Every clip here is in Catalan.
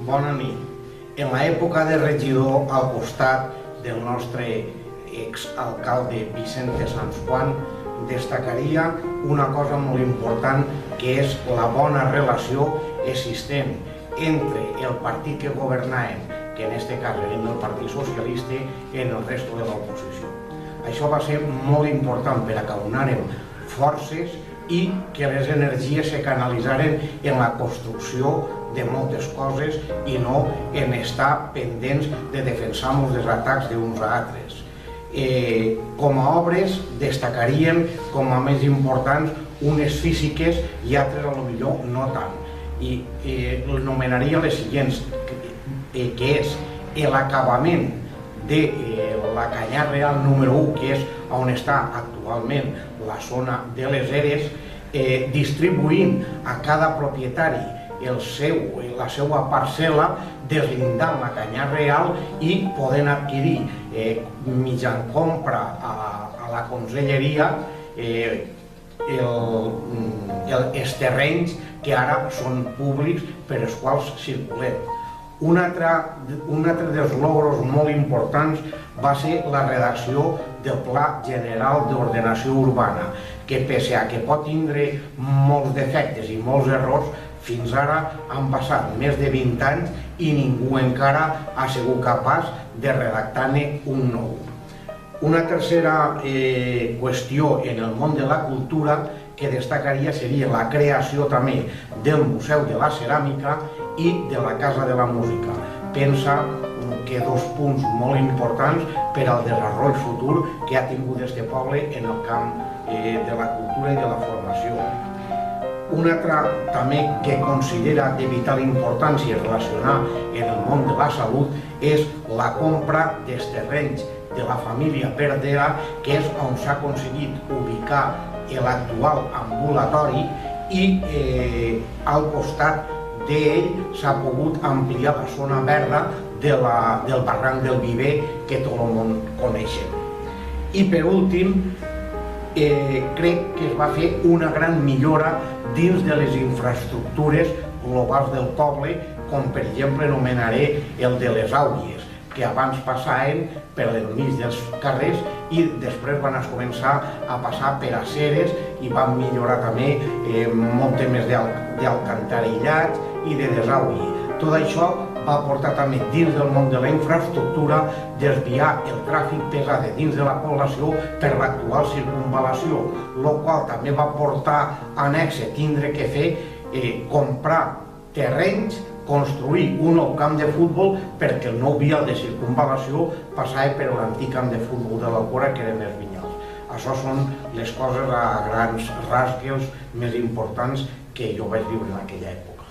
Bona nit. En l'època de regidor al costat del nostre exalcalde Vicente Sanjuan destacaria una cosa molt important, que és la bona relació existent entre el partit que governàvem, que en aquest cas era el Partit Socialista, i el resto de l'oposició. Això va ser molt important per a que unàrem forces i que les energies se canalitzaren en la construcció de moltes coses i no en estar pendents de defensar-nos dels atacs d'uns a altres. Com a obres destacaríem com a més importants unes físiques i altres potser no tant. I anomenaria les següents, que és l'acabament de la Canyar Real número 1, que és on està actualment la zona de les Eres, distribuint a cada propietari la seva parcel·la, deslindant la Canyar Real i podent adquirir mitjan compra a la conselleria els terrenys que ara són públics per als quals circulem. Un altre dels logros molt importants va ser la redacció del Pla General d'Ordenació Urbana, que pese a que pot tindre molts defectes i molts errors, fins ara han passat més de 20 anys i ningú encara ha sigut capaç de redactar-ne un nou. Una tercera qüestió en el món de la cultura que destacaria seria la creació també del Museu de la Ceràmica i de la Casa de la Música. Pensa que dos punts molt importants per al desenvolupament futur que ha tingut este poble en el camp de la cultura i de la formació. Un altre també que considera de vital importància relacionar en el món de la salut és la compra dels terrenys de la família Verdera, que és on s'ha aconseguit ubicar l'actual ambulatori i al costat d'ell s'ha pogut ampliar la zona verda del barranc del Viver, que tot el món coneixem. I per últim, crec que es va fer una gran millora dins de les infraestructures globals del poble, com per exemple anomenaré el de les Àuries, que abans passaven per enmig dels carrers i després van començar a passar per aceres i van millorar també molt temes d'alcantarillats i de desagüe. Tot això va portar també dins del món de la infraestructura desviar el tràfic pesat dins de la població per l'actual circunvalació, el qual també va portar anexe tindre que fer comprar terrenys, construir un nou camp de futbol perquè el nou vial de circunvalació passava per l'antic camp de futbol de l'Alcora, que eren els Vinyals. Això són les coses a grans rasgos més importants que jo vaig viure en aquella època.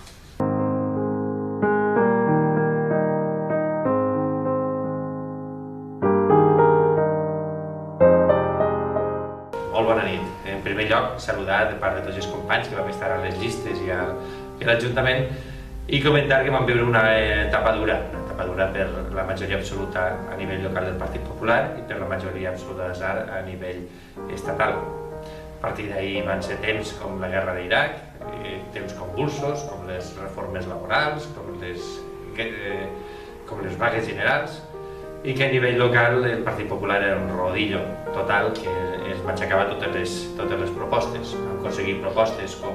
Molt bona nit. En primer lloc, saludar de part de tots els companys que vam estar a les llistes i a l'Ajuntament i comentar que vam viure una etapa dura per la majoria absoluta a nivell local del Partit Popular i per la majoria absoluta de SAR a nivell estatal. A partir d'ahir van ser temps com la guerra d'Iraq, temps convulsos, com les reformes laborals, com les vagues generals, i que a nivell local el Partit Popular era un rodillo total que es matxacava totes les propostes. Vam aconseguir propostes com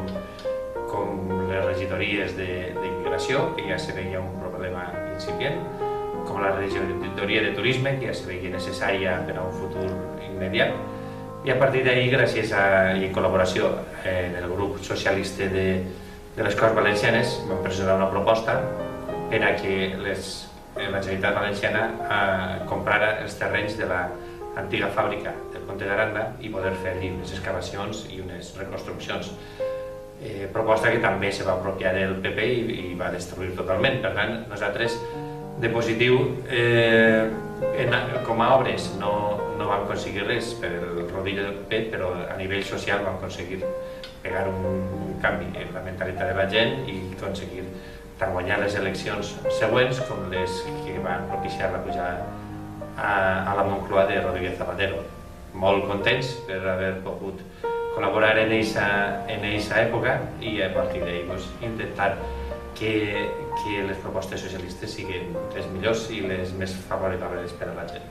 les regidories d'immigració, que ja se veia un problema incipient, com la regidoria de turisme, que ja se veia necessària per a un futur immediat, i a partir d'ahir, gràcies i en col·laboració en el grup socialista de les Corts Valencianes, vam presentar una proposta per a que la Generalitat Valenciana comprara els terrenys de l'antiga fàbrica del Conte d'Aranda i poder fer-hi unes excavacions i unes reconstruccions. Proposta que també se va apropiar del PP i va destruir totalment. Per tant, nosaltres, de positiu, com a obres no vam aconseguir res per el rodillo del PP, però a nivell social vam aconseguir pegar un canvi en la mentalitat de la gent i aconseguir tant guanyar les eleccions següents com les que van propiciar la pujada a la Moncloa de Rodríguez Zapatero. Molt contents per haver pogut col·laborar en aquesta època i a partir d'ahir intentar que les propostes socialistes siguin les millors i les més favorables per a la gent.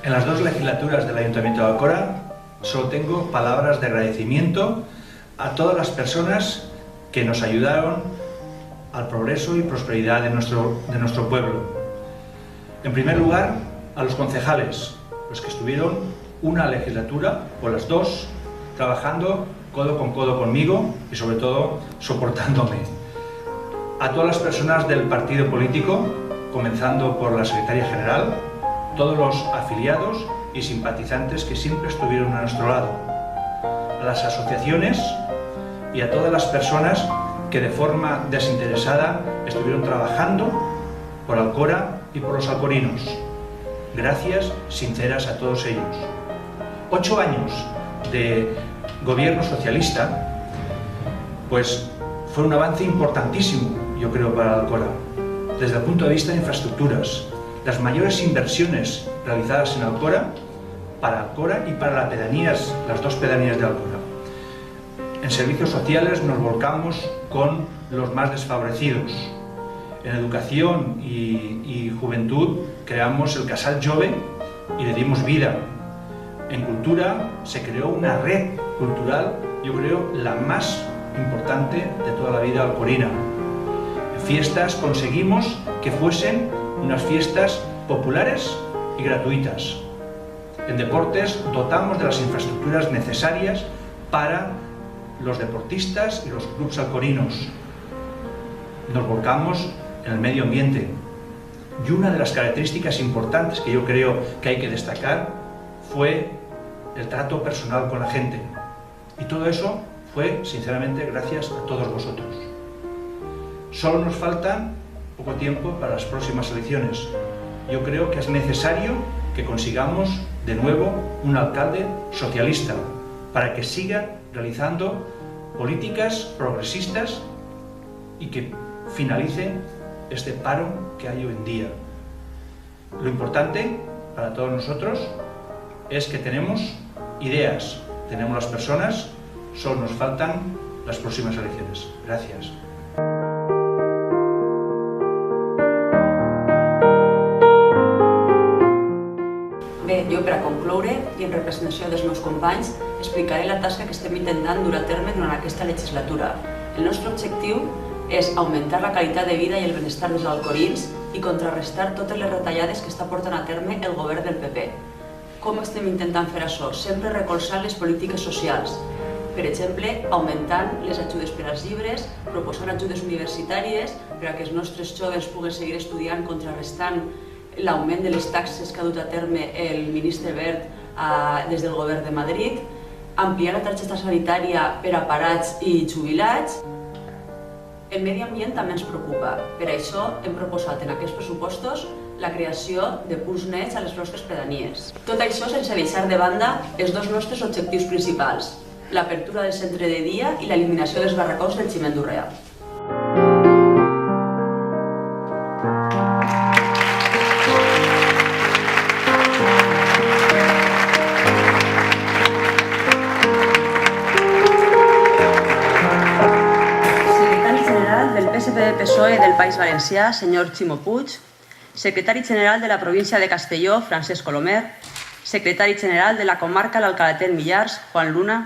En las 2 legislaturas del Ayuntamiento de Alcora solo tengo palabras de agradecimiento a todas las personas que nos ayudaron al progreso y prosperidad de nuestro pueblo. En primer lugar, a los concejales, los que estuvieron una legislatura, o las 2, trabajando codo con codo conmigo y sobre todo soportándome. A todas las personas del partido político, comenzando por la secretaria general, todos los afiliados y simpatizantes que siempre estuvieron a nuestro lado, a las asociaciones y a todas las personas que de forma desinteresada estuvieron trabajando por Alcora y por los alcorinos. Gracias sinceras a todos ellos. 8 años de gobierno socialista, pues fue un avance importantísimo, yo creo, para Alcora, desde el punto de vista de infraestructuras. Las mayores inversiones realizadas en Alcora, para Alcora y para las pedanías, las 2 pedanías de Alcora. En servicios sociales nos volcamos con los más desfavorecidos. En educación y juventud creamos el Casal Jove y le dimos vida. En cultura se creó una red cultural, yo creo, la más importante de toda la vida alcorina. En fiestas conseguimos que fuesen unas fiestas populares y gratuitas. En deportes dotamos de las infraestructuras necesarias para los deportistas y los clubes alcorinos. Nos volcamos en el medio ambiente. Y una de las características importantes que yo creo que hay que destacar fue el trato personal con la gente. Y todo eso fue, sinceramente, gracias a todos vosotros. Solo nos falta poco tiempo para las próximas elecciones. Yo creo que es necesario que consigamos de nuevo un alcalde socialista para que siga realizando políticas progresistas y que finalice este paro que hay hoy en día. Lo importante para todos nosotros es que tenemos ideas, tenemos las personas, solo nos faltan las próximas elecciones. Gracias. Bé, jo per a concloure i en representació dels meus companys explicaré la tasca que estem intentant dur a terme durant aquesta legislatura. El nostre objectiu és augmentar la qualitat de vida i el benestar dels alcorins i contrarrestar totes les retallades que està portant a terme el govern del PP. Com estem intentant fer això? Sempre recolzant les polítiques socials. Per exemple, augmentant les ajudes per als llibres, proposant ajudes universitàries per a que els nostres joves puguen seguir estudiant contrarrestant l'augment de les taxes que ha dut a terme el ministre Wert des del govern de Madrid, ampliar la targeta sanitària per a parats i jubilats. El medi ambient també ens preocupa. Per això hem proposat en aquests pressupostos la creació de punts nets a les nostres pedanies. Tot això sense deixar de banda els 2 nostres objectius principals, l'apertura del centre de dia i l'eliminació dels barracons del Ximent d'Urrea. PSOE del País Valencià, senyor Ximo Puig, secretari general de la província de Castelló, Francesc Colomer, secretari general de la comarca l'Alcalatet Millars, Juan Luna,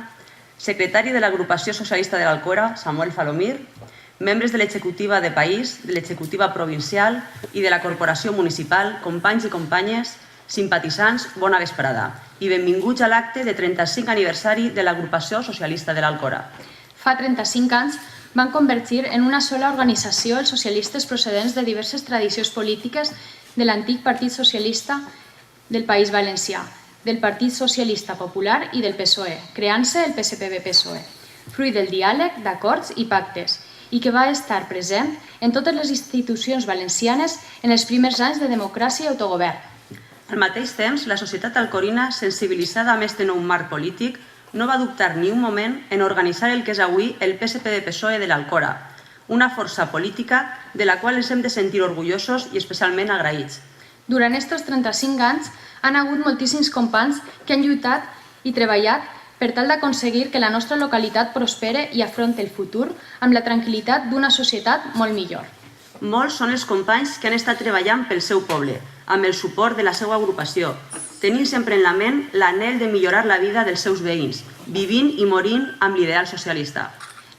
secretari de l'Agrupació Socialista de l'Alcora, Samuel Falomir, membres de l'executiva de País, de l'executiva provincial i de la corporació municipal, companys i companyes, simpatitzants, bona vesprada i benvinguts a l'acte de 35 aniversari de l'Agrupació Socialista de l'Alcora. Fa 35 anys van convertir en una sola organització els socialistes procedents de diverses tradicions polítiques de l'antic Partit Socialista del País Valencià, del Partit Socialista Popular i del PSOE, creant-se el PSPB-PSOE, fruit del diàleg, d'acords i pactes, i que va estar present en totes les institucions valencianes en els primers anys de democràcia i autogovern. Al mateix temps, la societat alcorina, sensibilitzada amb este nou marc polític, no va dubtar ni un moment en organitzar el que és avui el PSPB-PSOE de l'Alcora, una força política de la qual ens hem de sentir orgullosos i especialment agraïts. Durant aquests 35 anys han hagut moltíssims companys que han lluitat i treballat per tal d'aconseguir que la nostra localitat prospere i afronti el futur amb la tranquil·litat d'una societat molt millor. Molts són els companys que han estat treballant pel seu poble, amb el suport de la seva agrupació, tenint sempre en la ment l'anhel de millorar la vida dels seus veïns, vivint i morint amb l'ideal socialista.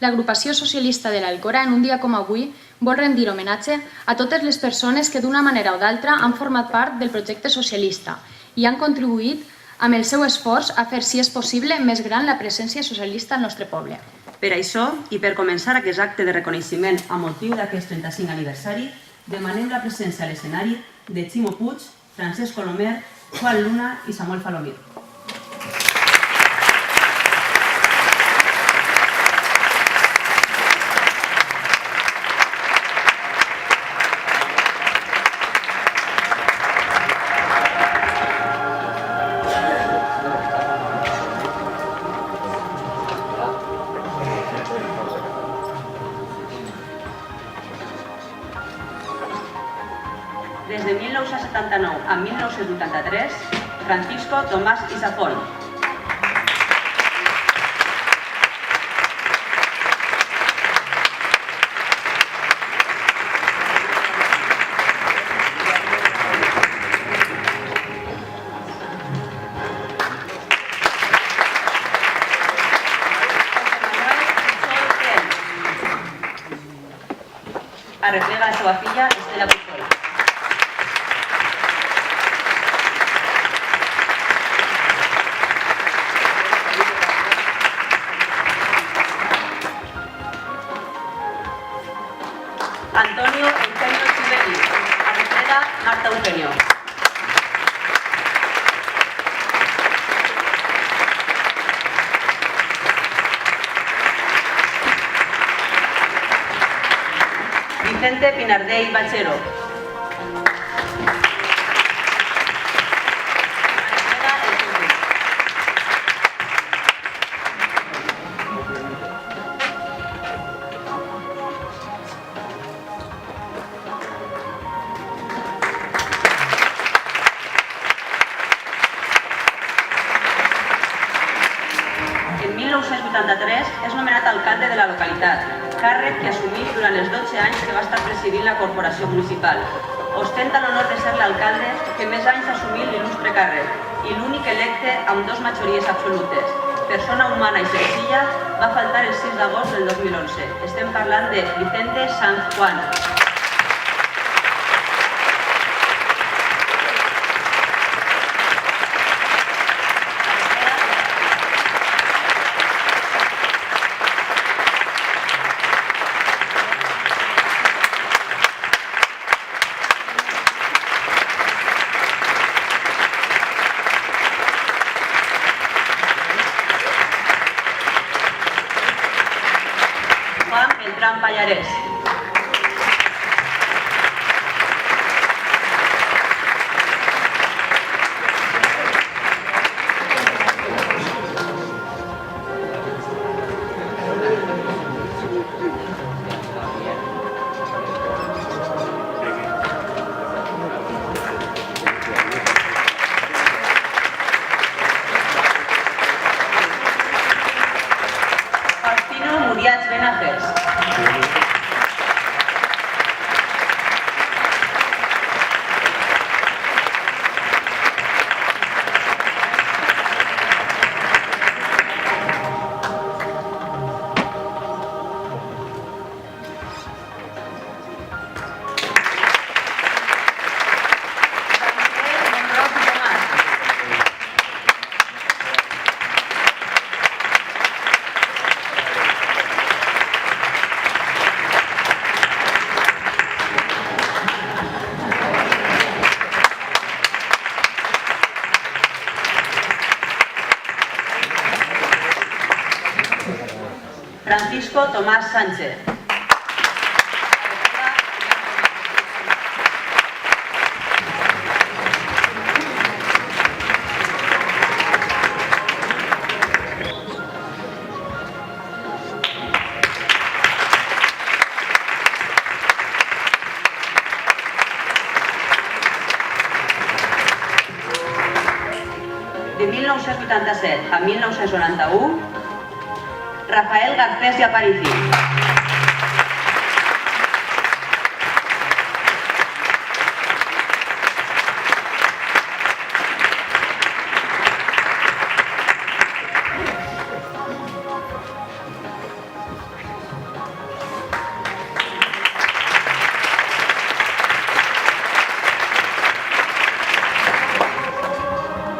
L'agrupació socialista de l'Alcora, en un dia com avui, vol rendir homenatge a totes les persones que d'una manera o d'altra han format part del projecte socialista i han contribuït amb el seu esforç a fer, si és possible, més gran la presència socialista al nostre poble. Per això, i per començar aquest acte de reconeixement a motiu d'aquest 35 aniversari, demanem la presència a l'escenari de Ximo Puig, Francesc Colomer, Juan Luna i Samuel Falomir. Des de 1979 a 1983, Francisco Tomás Isafón. Arreplega la seva filla, Estela Pujol. Antonio Eugenio Chivelli, arreplega Marta Eugenio. Vicente Pinardell Bachero. En 1983 és nomenat alcalde de la localitat, càrrec que assumí durant els 12 anys que va estar presidint la corporació municipal. Ostenta l'honor de ser l'alcalde que més anys ha assumit l'il·lustre càrrec i l'únic electe amb 2 majories absolutes. Persona humana i senzilla, va faltar el 6 d'agost del 2011. Estem parlant de Vicente Sanz Juan. Juan Beltrán Pallarés. Faustino Muriats Benajes. Francisco Tomás Sánchez. De 1987 a 1991, Rafael Garcés i Aparici.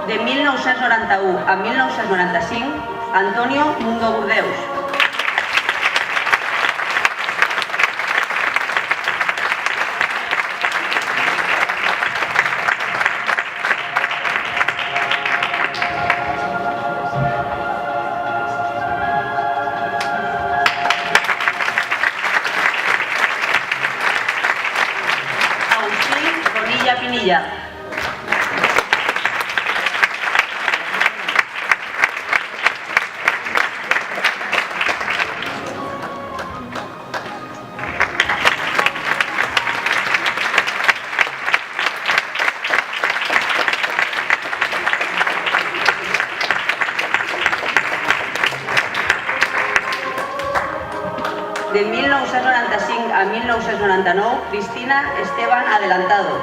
De 1991 a 1995, Antonio Mundo Burdeus. Agustín Bonilla Pinilla. De 1995 a 1999, Cristina Esteban Adelantado.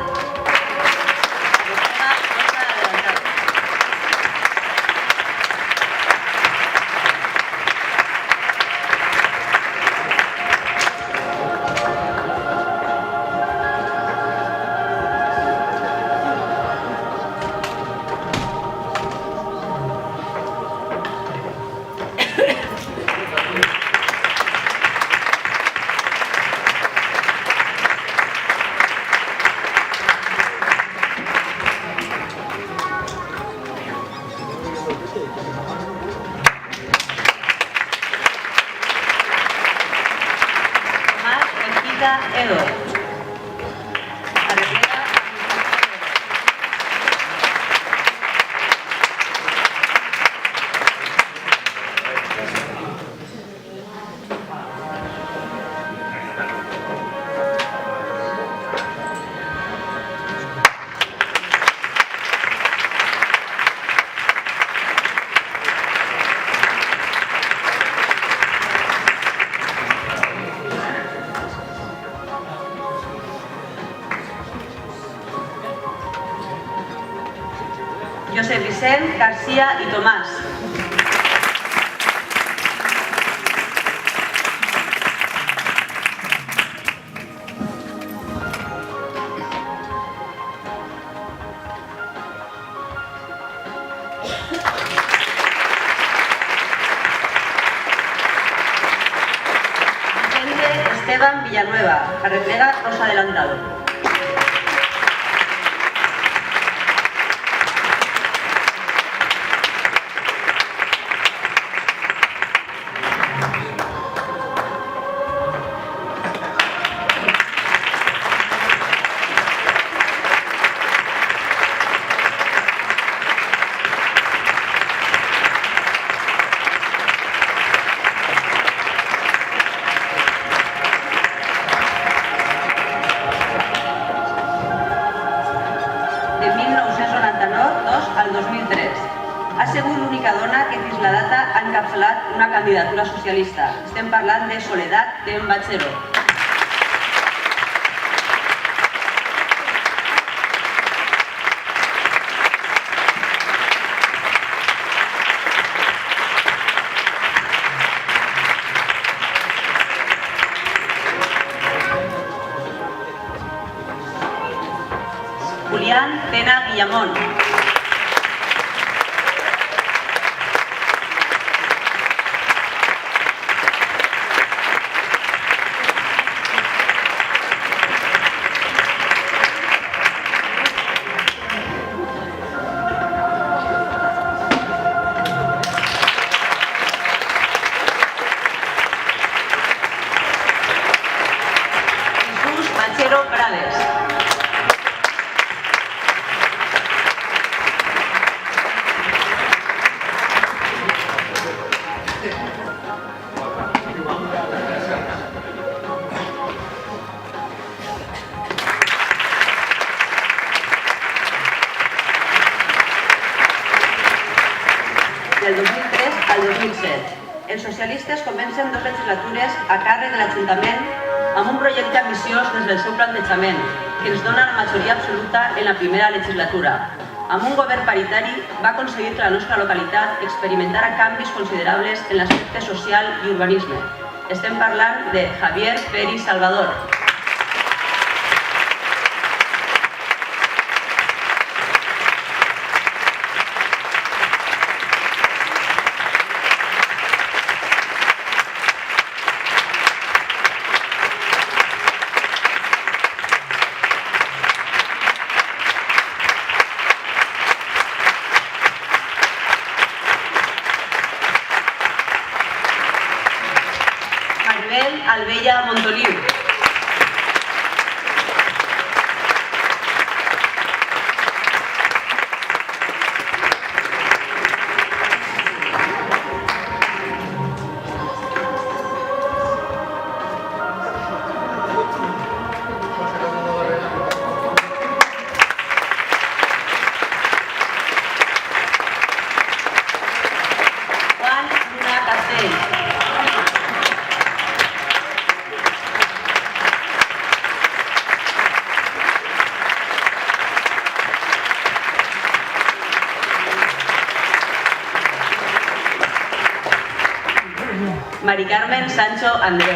Tomás Enquita Edo. Arreplega. Josep Vicent García i Tomàs. Vicente Esteban Villanueva. Arreplega Rosa Adelantado. Al 2003. Ha sigut l'única dona que fins la data ha encapçalat una candidatura socialista. Estem parlant de Soledad de Bachero. Julián Tena Guillamón. Jesús Manchero Prades. 2017. Els socialistes comencen 2 legislatures a càrrec de l'Ajuntament amb un projecte ambiciós des del seu plantejament, que ens dona la majoria absoluta en la primera legislatura. Amb un govern paritari va aconseguir que la nostra localitat experimentara canvis considerables en l'aspecte social i urbanisme. Estem parlant de Javier Peris Salvador. Albella Montoliu. Juan Luna Castell. Mari Carmen Sancho Andreu.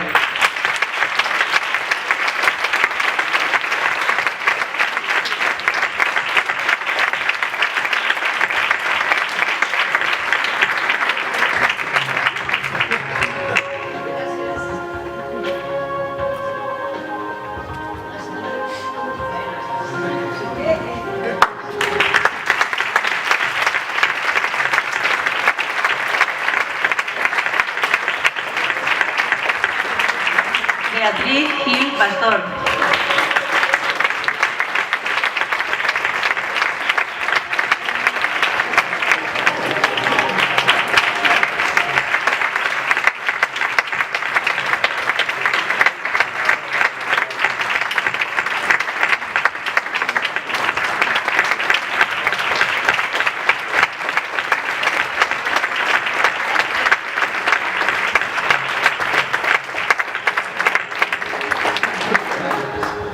Beatriz Gil Pastor.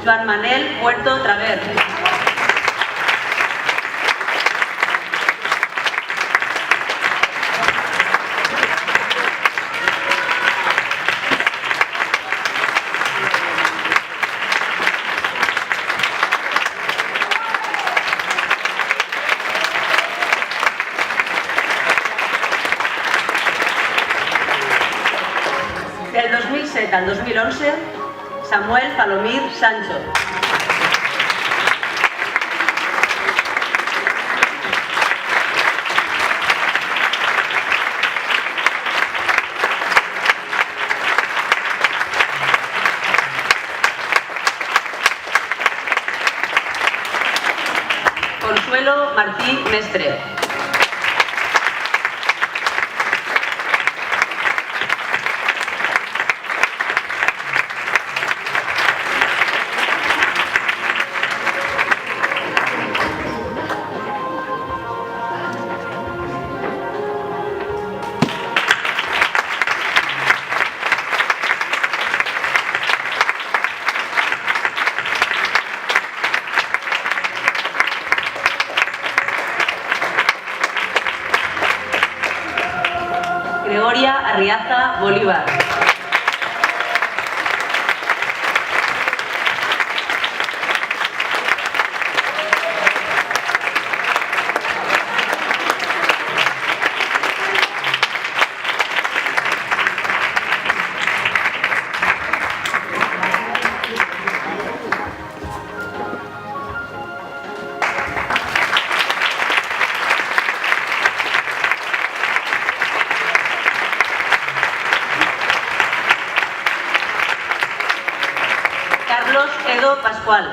Joan Manel Puerto Traver. Del 2007 al 2011, Samuel Palomir Sancho. Consuelo Martí Mestre. Gregoria Arriaza Bolívar. Carlos Edo Pascual.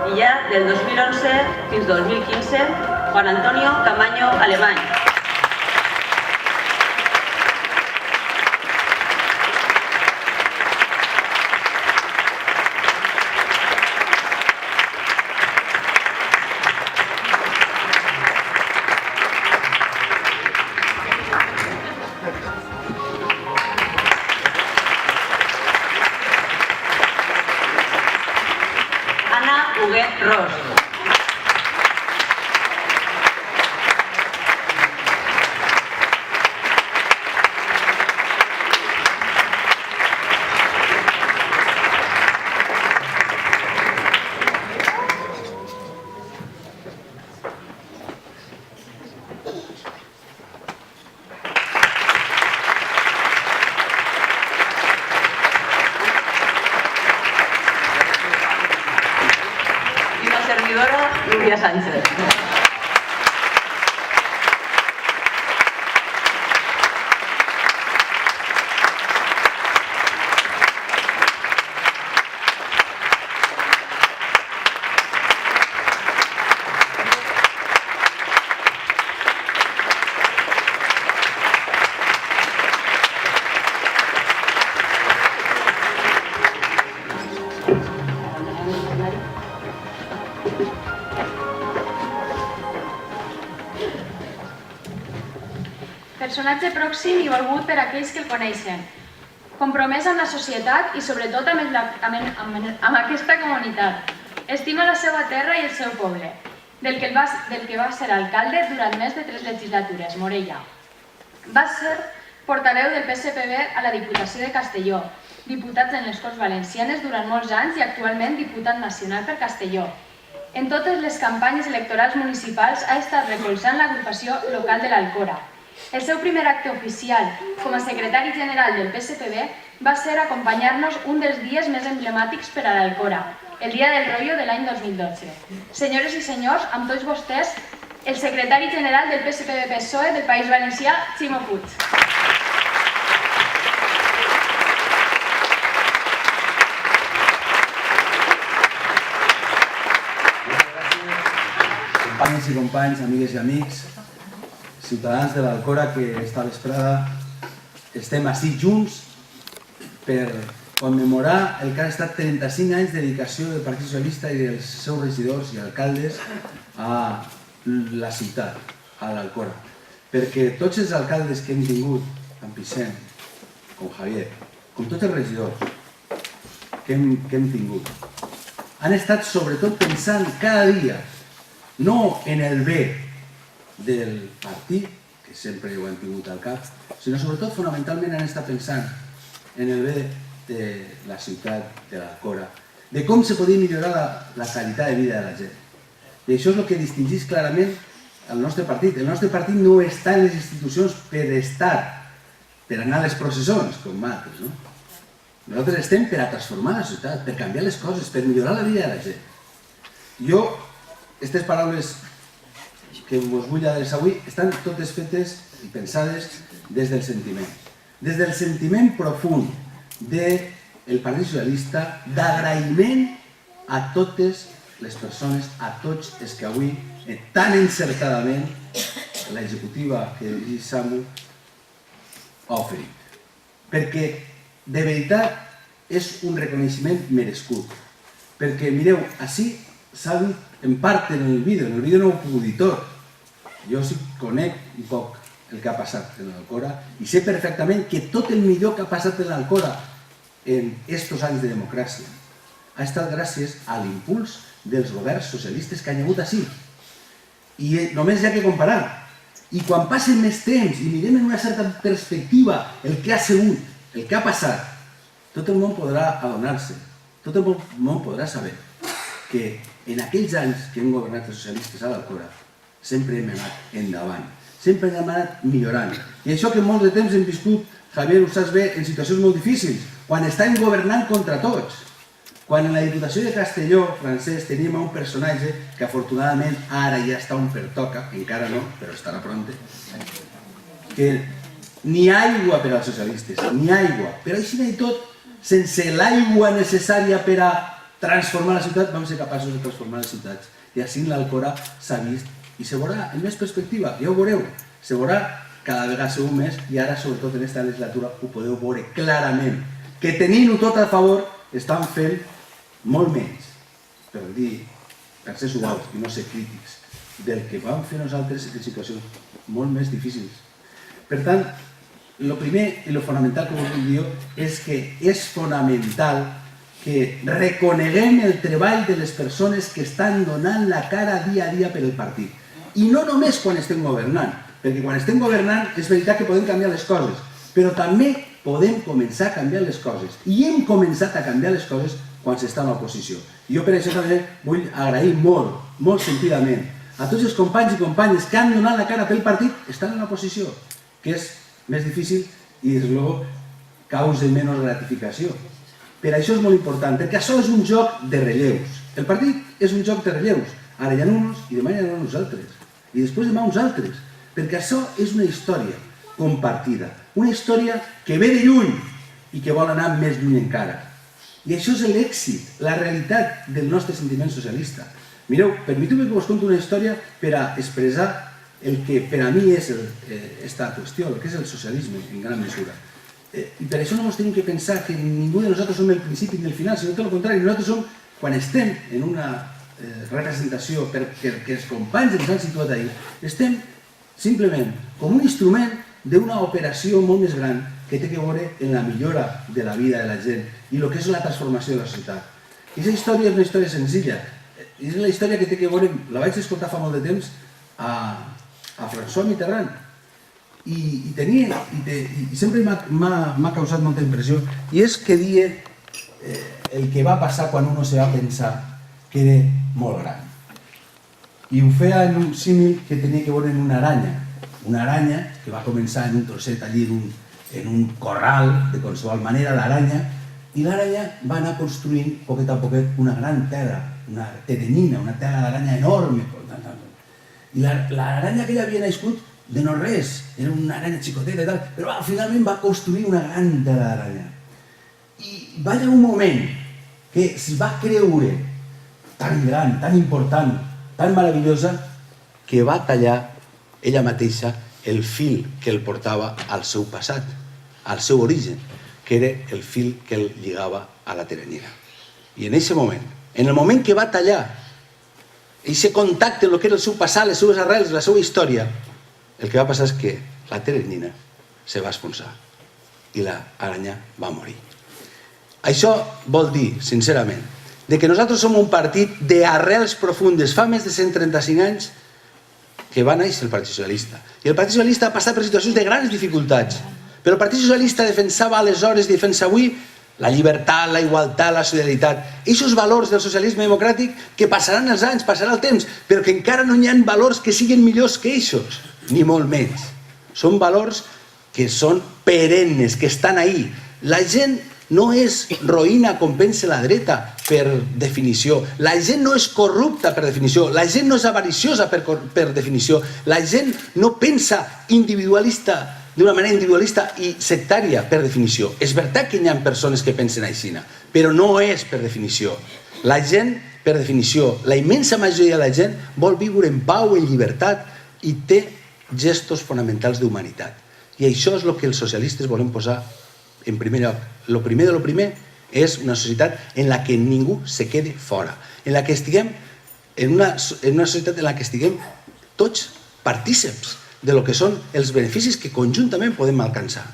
I ja del 2011 fins 2015, Juan Antonio Camaño Alemany. Núria Sánchez. Personatge pròxim i volgut per aquells que el coneixen. Compromès amb la societat i sobretot amb aquesta comunitat. Estima la seva terra i el seu poble, del que va ser alcalde durant més de 3 legislatures, Morella. Va ser portaveu del PSPB a la Diputació de Castelló, diputat en les Corts Valencianes durant molts anys i actualment diputat nacional per Castelló. En totes les campanyes electorals municipals ha estat recolzant l'agrupació local de l'Alcora. El seu primer acte oficial com a secretari general del PSPB va ser acompanyar-nos un dels dies més emblemàtics per a l'Alcora, el Dia del Rotllo de l'any 2012. Senyores i senyors, amb tots vostès, el secretari general del PSPB-PSOE del País Valencià, Ximo Puig. Companyes i companys, amigues i amics, ciutadans de l'Alcora, que esta vesprada estem ací junts per commemorar el que han estat 35 anys de dedicació del Partit Socialista i dels seus regidors i alcaldes a la ciutat, a l'Alcora. Perquè tots els alcaldes que hem tingut, amb Vicent, com Javier, com tots els regidors que hem tingut, han estat sobretot pensant cada dia no en el bé del partit, que sempre ho hem tingut al cap, sinó sobretot fonamentalment han estat pensant en el bé de la ciutat de l'Alcora, de com se podia millorar la qualitat de vida de la gent. I això és el que distingeix clarament el nostre partit. El nostre partit no està en les institucions per estar, per anar a les processons, com altres, no? Nosaltres estem per a transformar la ciutat, per canviar les coses, per millorar la vida de la gent. Jo, aquestes paraules que us vull adreçar avui estan totes fetes i pensades des del sentiment. Des del sentiment profund del Partit Socialista, d'agraïment a totes les persones, a tots els que avui tan encertadament l'executiva que dirigeix Samu ha oferit. Perquè de veritat és un reconeixement merescut. Perquè mireu, així s'ha dit en part en el vídeo no ho he pogut dir tot. Jo sí conec un poc el que ha passat en l'Alcora i sé perfectament que tot el millor que ha passat en l'Alcora en estos anys de democràcia ha estat gràcies a l'impuls dels governs socialistes que han hagut així. I només hi ha que comparar. I quan passen més temps i mirem en una certa perspectiva el que ha sigut, el que ha passat, tot el món podrà adonar-se, tot el món podrà saber que en aquells anys que hem governat els socialistes a l'Alcora sempre hem anat endavant, sempre hem anat millorant. I això que molts de temps hem viscut, Javier, ho saps bé, en situacions molt difícils, quan estàvem governant contra tots. Quan en la Diputació de Castelló, Francesc, teníem un personatge que afortunadament ara ja està on pertoca, encara no, però estarà pronte, que ni aigua per als socialistes, ni aigua. Però així i tot, sense l'aigua necessària per a transformar la ciutat, vam ser capaços de transformar les ciutats. I així l'Alcora s'ha vist i se veurà en més perspectiva, ja ho veureu, se veurà cada vegada segur més i ara, sobretot en aquesta legislatura, ho podeu veure clarament, que tenint-ho tot a favor, estan fent molt menys, per ser suaus i no ser crítics, del que vam fer nosaltres en situacions molt més difícils. Per tant, el primer i el fonamental que us vull dir és que és fonamental que reconeguem el treball de les persones que estan donant la cara dia a dia per el partit. I no només quan estem governant, perquè quan estem governant és veritat que podem canviar les coses, però també podem començar a canviar les coses. I hem començat a canviar les coses quan s'està en l'oposició. Jo per això també vull agrair molt, molt sentidament a tots els companys i companyes que han donat la cara pel partit estan en l'oposició, que és més difícil i, des de luego, causa menys gratificació. Per això és molt important, perquè això és un joc de relleus. El partit és un joc de relleus. Ara hi ha uns i demà hi ha uns altres. I després demà uns altres. Perquè això és una història compartida. Una història que ve de lluny i que vol anar més lluny encara. I això és l'èxit, la realitat del nostre sentiment socialista. Mireu, permeteu-me que us conti una història per a expressar el que per a mi és esta qüestió, el que és el socialisme en gran mesura. I per això no ens tenim que pensar que ningú de nosaltres som el principi ni el final, sinó tot el contrari, nosaltres som, quan estem en una representació perquè els companys ens han situat ahir, estem simplement com un instrument d'una operació molt més gran que té que veure en la millora de la vida de la gent i el que és la transformació de la societat. I aquesta història és una història senzilla, és la història que té que veure, la vaig escoltar fa molt de temps a François Mitterrand, i sempre m'ha causat molta impressió, i és que dia el que va passar quan uno se va pensar que era molt gran. I ho feia en un símil que tenia que veure en una aranya que va començar en un trosset allí en un corral de qualsevol manera, l'aranya, i l'aranya va anar construint poquet a poquet una gran tela, una teranyina, una tela d'aranya enorme. I l'aranya aquella havia nascut de no res, era una aranya xicoteta i tal, però finalment va construir una gran tela d'aranya. I va haver un moment que es va creure tan gran, tan important, tan meravellosa, que va tallar ella mateixa el fil que el portava al seu passat, al seu origen, que era el fil que el lligava a la teranyina. I en aquest moment, en el moment que va tallar aquest contacte amb el que era el seu passat, les seues arrels, la seva història, el que va passar és que la teranyina se va enfonsar i l'aranya va morir. Això vol dir, sincerament, que nosaltres som un partit d'arrels profundes. Fa més de 135 anys que va néixer el Partit Socialista. I el Partit Socialista ha passat per situacions de grans dificultats. Però el Partit Socialista defensava aleshores, defensa avui, la llibertat, la igualtat, la solidaritat. Aquests valors del socialisme democràtic que passaran els anys, passarà el temps, però que encara no hi ha valors que siguin millors que aquests, ni molt menys. Són valors que són perennes, que estan ahí. La gent no és roïna com pensa la dreta per definició. La gent no és corrupta per definició. La gent no és avariciosa per definició. La gent no pensa individualista d'una manera individualista i sectària per definició. És veritat que hi ha persones que pensen així, però no és per definició. La gent, per definició, la immensa majoria de la gent vol viure en pau, en llibertat i té gestos fonamentals d'humanitat. I això és el que els socialistes volem posar en primer lloc. El primer de lo primer és una societat en la que ningú se quede fora, en la que estiguem en una societat en la que estiguem tots partíceps de lo que són els beneficis que conjuntament podem alcançar.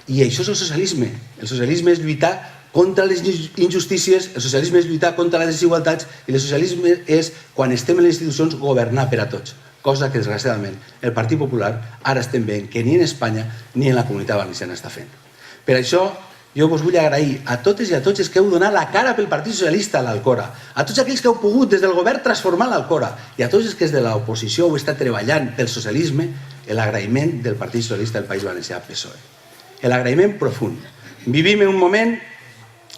I això és el socialisme. El socialisme és lluitar contra les injustícies, el socialisme és lluitar contra les desigualtats i el socialisme és, quan estem en les institucions, governar per a tots. Cosa que, desgraciadament, el Partit Popular ara estem veient que ni en Espanya ni en la Comunitat Valenciana està fent. Per això, jo vos vull agrair a totes i a tots els que heu donat la cara pel Partit Socialista a l'Alcora, a tots aquells que heu pogut des del govern transformar l'Alcora i a tots els que des de l'oposició heu estat treballant pel socialisme, l'agraïment del Partit Socialista del País Valencià, PSOE. L'agraïment profund. Vivim en un moment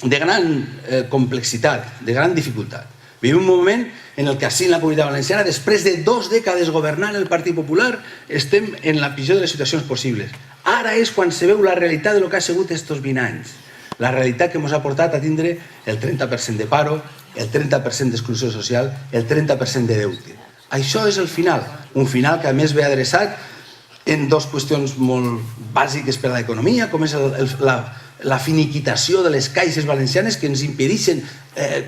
de gran complexitat, de gran dificultat. Vivim un moment en el que així en la Comunitat Valenciana, després de 2 dècades governant el Partit Popular, estem en la pitjor de les situacions possibles. Ara és quan se veu la realitat del que ha sigut aquests 20 anys. La realitat que ens ha portat a tindre el 30% de paro, el 30% d'exclusió social, el 30% de deute. Això és el final. Un final que a més ve adreçat en 2 qüestions molt bàsiques per a l'economia, com és la finiquitació de les caixes valencianes que ens impedeixen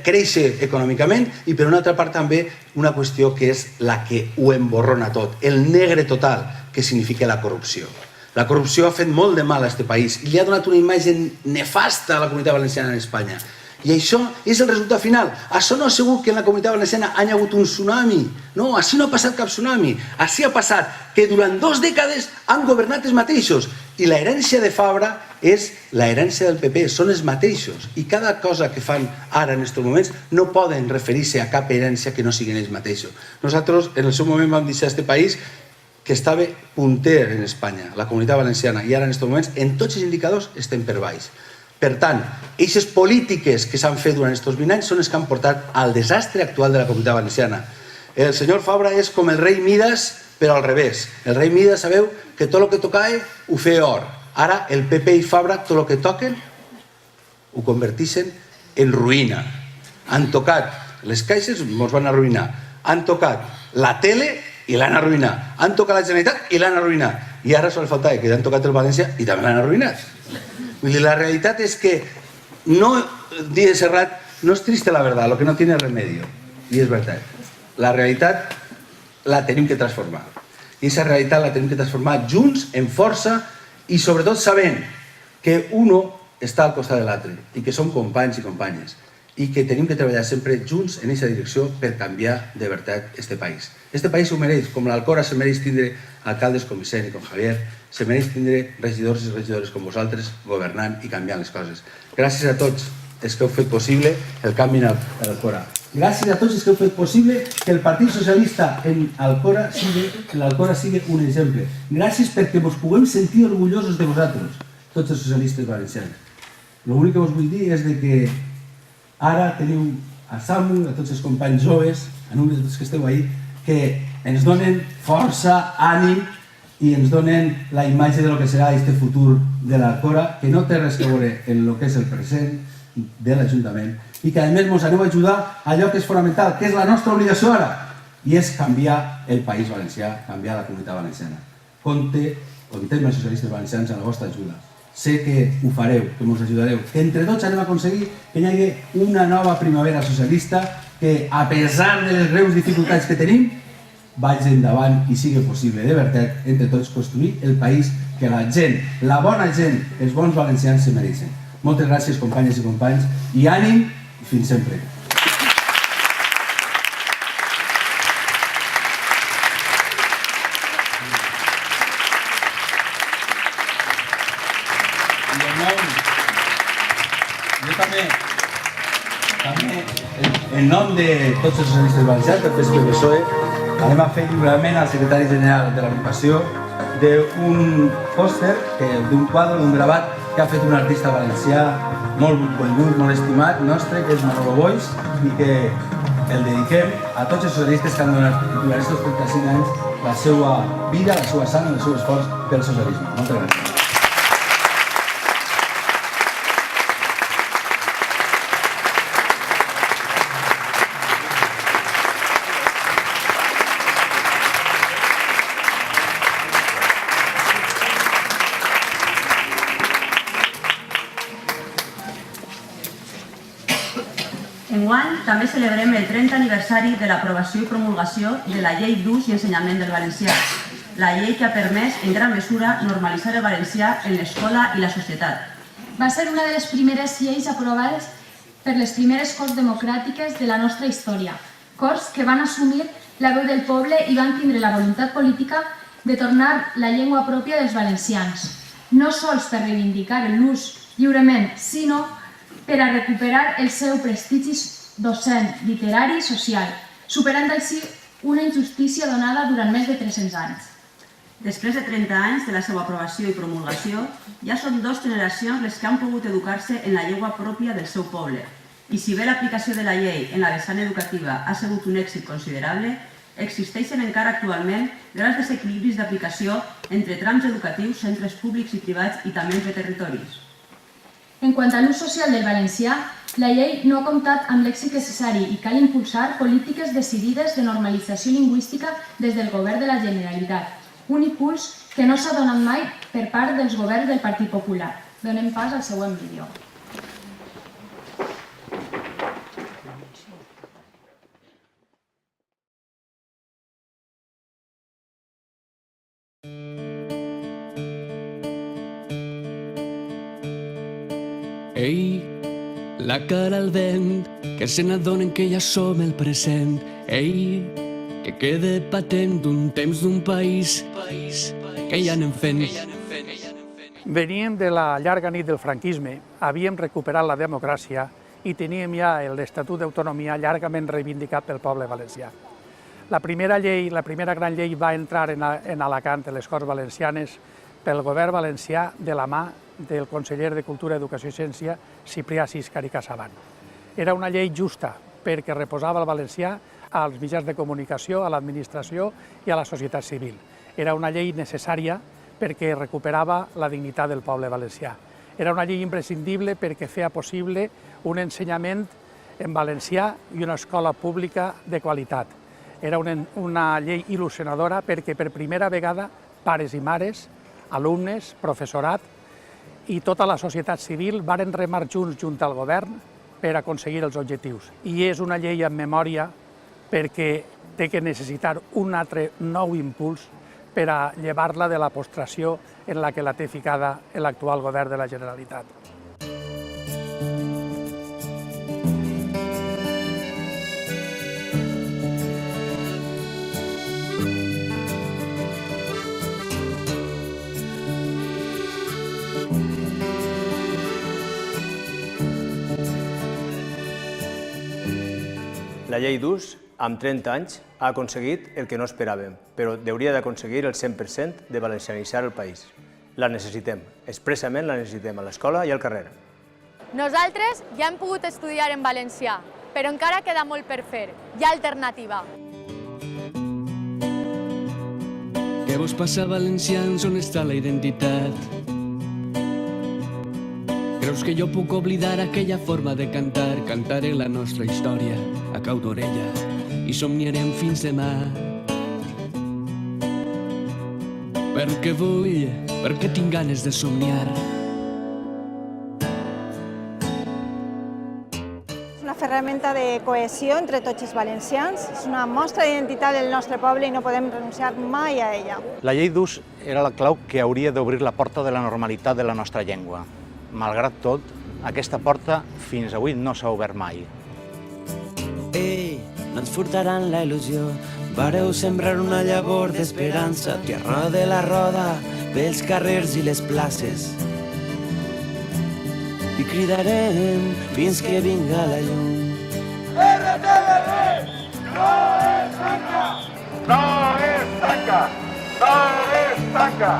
créixer econòmicament, i per una altra part també una qüestió que és la que ho emborrona tot, el negre total que significa la corrupció. La corrupció ha fet molt de mal a aquest país i li ha donat una imatge nefasta a la Comunitat Valenciana en Espanya. I això és el resultat final. Això no ha sigut que en la Comunitat Valenciana hi ha hagut un tsunami. No, així no ha passat cap tsunami. Així ha passat que durant 2 dècades han governat els mateixos. I l'herència de Fabra és l'herència del PP, són els mateixos. I cada cosa que fan ara en aquests moments no poden referir-se a cap herència que no siguin ells mateixos. Nosaltres en el seu moment vam deixar aquest país que estava punter en Espanya, la Comunitat Valenciana, i ara en aquests moments en tots els indicadors estem per baix. Per tant, aquestes polítiques que s'han fet durant aquests 20 anys són les que han portat al desastre actual de la Comunitat Valenciana. El senyor Fabra és com el rei Midas, però al revés. El rei Midas, sabeu, que tot el que tocava ho feia or. Ara el PP i Fabra tot el que toquen ho converteixen en ruïna. Han tocat les caixes, ens van arruïnar. Han tocat la tele i l'han arruïnat. Han tocat la Generalitat i l'han arruïnat. I ara sol faltar que han tocat el València i també l'han arruïnat. Vull dir, la realitat és que no, dia Serrat, no es triste la verdad, lo que no tiene remedio. I és veritat. La realitat la tenim que transformar. I aquesta realitat la tenim que transformar junts, en força, i sobretot sabent que uno està al costat de l'altre i que som companys i companyes i que tenim que treballar sempre junts en aquesta direcció per canviar de veritat este país. Este país ho mereix, com l'Alcora se mereix tindre alcaldes com Vicent i com Javier, se mereix tindre regidors i regidores com vosaltres governant i canviant les coses. Gràcies a tots els que heu fet possible el canvi en l'Alcora. Gràcies a tots els que heu fet possible que el Partit Socialista en l'Alcora sigui un exemple. Gràcies perquè vos puguem sentir orgullosos de vosaltres, tots els socialistes valencians. L'únic que vos vull dir és que ara teniu a Samu, a tots els companys joves, a nombre de tots que esteu ahí, que ens donen força, ànim i ens donen la imatge de lo que serà aquest futur de l'Alcora, que no té res a veure en el que és el present de l'Ajuntament i que a més ens aneu a ajudar a allò que és fonamental, que és la nostra obligació ara, i és canviar el País Valencià, canviar la Comunitat Valenciana. Compte amb els socialistes valencians a la vostra ajuda. Sé que ho fareu, que ens ajudareu, que entre tots anem a aconseguir que hi hagi una nova primavera socialista que, a pesar de les greus dificultats que tenim, vagi endavant i sigui possible de veritat entre tots construir el país que la gent, la bona gent, els bons valencians se mereixen. Moltes gràcies, companyes i companys, i ànim i fins sempre. En nom de tots els socialistes valencians, del PSC i del PSOE, anem a fer lliurament al secretari general de l'agrupació d'un pòster, d'un quadre, d'un gravat que ha fet un artista valencià molt conegut, molt estimat nostre, que és Manolo Boix, i que el dediquem a tots els socialistes que han donat durant aquests 35 anys la seva vida, la seva sang i el seu esforç pel socialisme. Moltes gràcies. Enguany també celebrem el 30 aniversari de l'aprovació i promulgació de la Llei d'Ús i Ensenyament del Valencià, la llei que ha permès en gran mesura normalitzar el valencià en l'escola i la societat. Va ser una de les primeres lleis aprovades per les primeres Corts Democràtiques de la nostra història, Corts que van assumir la veu del poble i van tindre la voluntat política de tornar la llengua pròpia dels valencians, no sols per reivindicar l'ús lliurement, sinó per a recuperar el seu prestigi docent, literari i social, superant així una injustícia donada durant més de 300 anys. Després de 30 anys de la seva aprovació i promulgació, ja són 2 generacions les que han pogut educar-se en la llengua pròpia del seu poble. I si bé l'aplicació de la llei en la vessant educativa ha sigut un èxit considerable, existeixen encara actualment grans desequilibris d'aplicació entre trams educatius, centres públics i privats i també entre territoris. En quant a l'ús social del valencià, la llei no ha comptat amb l'èxit necessari i cal impulsar polítiques decidides de normalització lingüística des del Govern de la Generalitat, un impuls que no s'ha donat mai per part dels governs del Partit Popular. Donem pas al següent vídeo. Ei, la cara al vent, que se n'adonen que ja som el present. Ei, que quede patent un temps d'un país que ja anem fent. Veníem de la llarga nit del franquisme, havíem recuperat la democràcia i teníem ja l'Estatut d'Autonomia llargament reivindicat pel poble valencià. La primera gran llei va entrar en Alacant, a les Corts Valencianes, pel govern valencià de la mà del conseller de Cultura, Educació i Ciència, Ciprià Ciscar i Casabant. Era una llei justa perquè reposava el valencià als mitjans de comunicació, a l'administració i a la societat civil. Era una llei necessària perquè recuperava la dignitat del poble valencià. Era una llei imprescindible perquè feia possible un ensenyament en valencià i una escola pública de qualitat. Era una llei il·lusionadora perquè per primera vegada pares i mares, alumnes, professorat i tota la societat civil varen remar junt al govern per aconseguir els objectius. I és una llei en memòria perquè té que necessitar un altre nou impuls per a llevar-la de la postració en la que la té ficada l'actual govern de la Generalitat. La llei d'ús, amb 30 anys, ha aconseguit el que no esperàvem, però hauria d'aconseguir el 100% de valencianitzar el país. La necessitem, expressament la necessitem a l'escola i al carrer. Nosaltres ja hem pogut estudiar en valencià, però encara queda molt per fer. Hi ha alternativa. Què vos passa, valencians? On està la identitat? Creus que jo puc oblidar aquella forma de cantar? Cantaré la nostra història a cau d'orella i somniarem fins demà. Perquè vull, perquè tinc ganes de somniar. És una ferramenta de cohesió entre tots els valencians, és una mostra d'identitat del nostre poble i no podem renunciar mai a ella. La llei d'ús era la clau que hauria d'obrir la porta de la normalitat de la nostra llengua. Malgrat tot, aquesta porta fins avui no s'ha obert mai. Ei, no ens furtaran la il·lusió, vareu sembrar una llavor d'esperança, tierra de la roda, pels carrers i les places. I cridarem fins que vinga la llum. RTV no es tanca! No es tanca! No es tanca!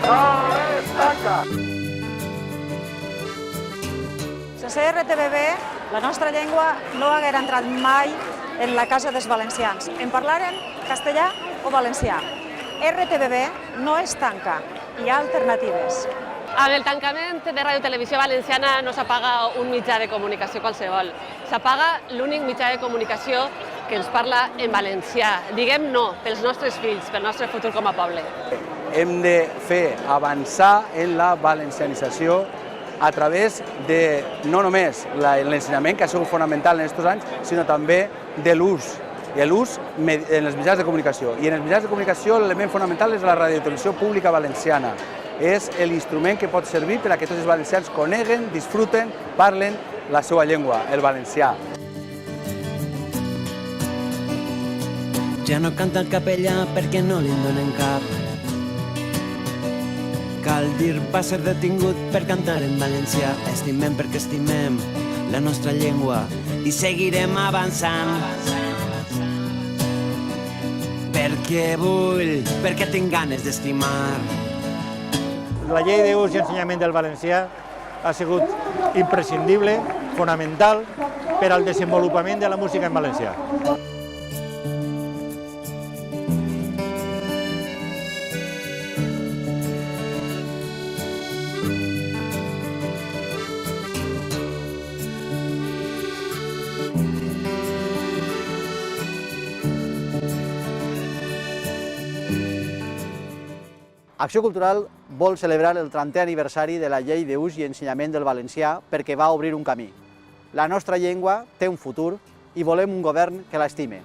No es tanca! Sense RTBB, la nostra llengua no haguera entrat mai en la casa dels valencians. En parlaren castellà o valencià. RTBB no es tanca, hi ha alternatives. Amb el tancament de Ràdio Televisió Valenciana no s'apaga un mitjà de comunicació qualsevol. S'apaga l'únic mitjà de comunicació que ens parla en valencià. Diguem no pels nostres fills, pel nostre futur com a poble. Hem de fer avançar en la valencianització a través de no només l'ensenyament, que ha sigut fonamental en aquests anys, sinó també de l'ús, l'ús en els mitjans de comunicació. I en els mitjans de comunicació l'element fonamental és la radiotelevisió pública valenciana. És l'instrument que pot servir per a que tots els valencians coneguen, disfruten, parlen la seva llengua, el valencià. Ja no canta el capellà perquè no li'n donen cap. Cal dir, va ser detingut per cantar en valencià. Estimem perquè estimem la nostra llengua i seguirem avançant. Perquè vull, perquè tinc ganes d'estimar. La llei d'ús i ensenyament del valencià ha sigut imprescindible, fonamental, per al desenvolupament de la música en valencià. Acció Cultural vol celebrar el 30è aniversari de la Llei d'Ús i Ensenyament del Valencià perquè va obrir un camí. La nostra llengua té un futur i volem un govern que l'estime.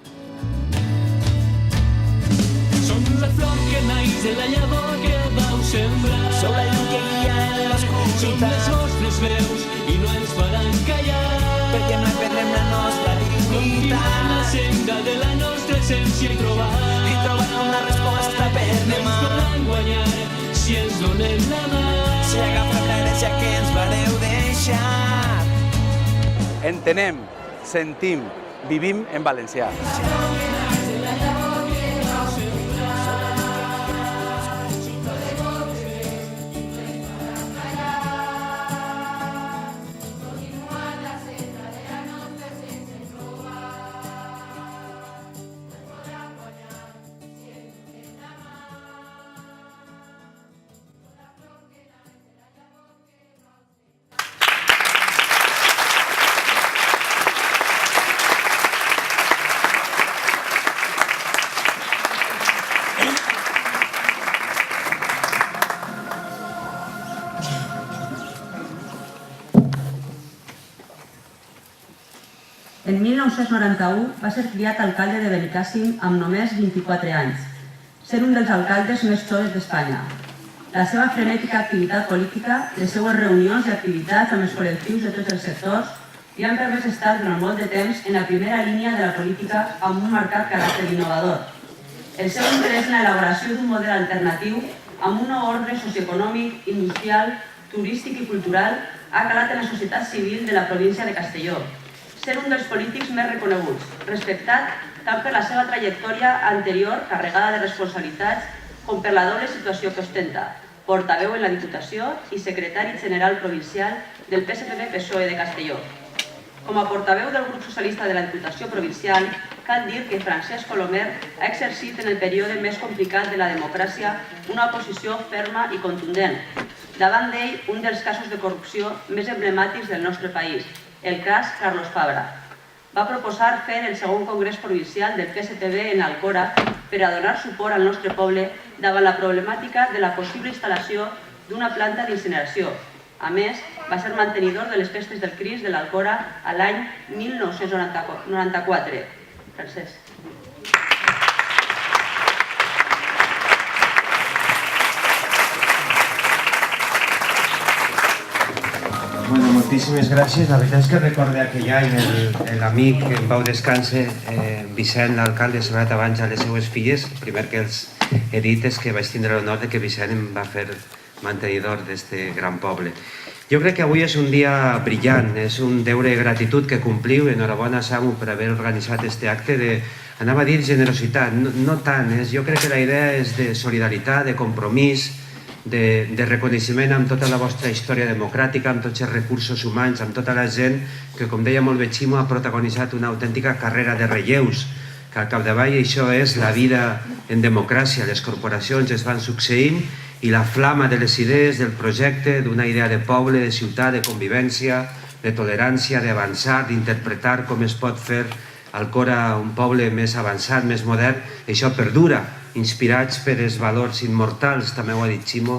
Som la flor que naix de la llavor que vau sembrar. Som la llum que guia en l'oscuritat. Som les vostres veus i no ens faran callar. perquè mai perdrem la nostra dignitat. Continuem la senda de la nostra essència i trobar una resposta per demà. Ens podran guanyar si ens donem la mà. Si agafem l'herència que ens vareu deixar. Entenem, sentim, vivim en valencià. En 1991 va ser triat alcalde de Benicàssim amb només 24 anys, sent un dels alcaldes més joves d'Espanya. La seva frenètica activitat política, les seues reunions i activitats amb els col·lectius de tots els sectors li han permès estar durant molt de temps en la primera línia de la política amb un marcat caràcter innovador. El seu interès en l'elaboració d'un model alternatiu amb un nou ordre socioeconòmic, industrial, turístic i cultural ha calat en la societat civil de la província de Castelló, ser un dels polítics més reconeguts, respectat tant per la seva trajectòria anterior carregada de responsabilitats com per la doble situació que ostenta, portaveu en la Diputació i secretari general provincial del PSPB-PSOE de Castelló. Com a portaveu del grup socialista de la Diputació provincial, cal dir que Francesc Colomer ha exercit en el període més complicat de la democràcia una posició ferma i contundent. Davant d'ell, un dels casos de corrupció més emblemàtics del nostre país, el cas Carlos Fabra. Va proposar fer el segon congrés provincial del PSPB en Alcora per a donar suport al nostre poble davant la problemàtica de la possible instal·lació d'una planta d'incineració. A més, va ser mantenidor de les festes del Crist de l'Alcora a l'any 1994. Francesc. Bueno, moltíssimes gràcies. La veritat és que recordo aquell any l'amic en pau descanse, Vicent, l'alcalde, s'ha anat abans a les seues filles. El primer que els he dit és que vaig tindre l'honor de que Vicent em va fer mantenidor d'aquest gran poble. Jo crec que avui és un dia brillant, és un deure de gratitud que compliu. Enhorabona, Samu, per haver organitzat aquest acte de, anava a dir, generositat. No tant, jo crec que la idea és de solidaritat, de compromís, de reconeixement amb tota la vostra història democràtica, amb tots els recursos humans, amb tota la gent que, com deia molt bé Ximo, ha protagonitzat una autèntica carrera de relleus, que al capdavall això és la vida en democràcia. Les corporacions es van succeint i la flama de les idees, del projecte, d'una idea de poble, de ciutat, de convivència, de tolerància, d'avançar, d'interpretar com es pot fer Alcora un poble més avançat, més modern, això perdura, inspirats per els valors immortals, també ho ha dit Ximo,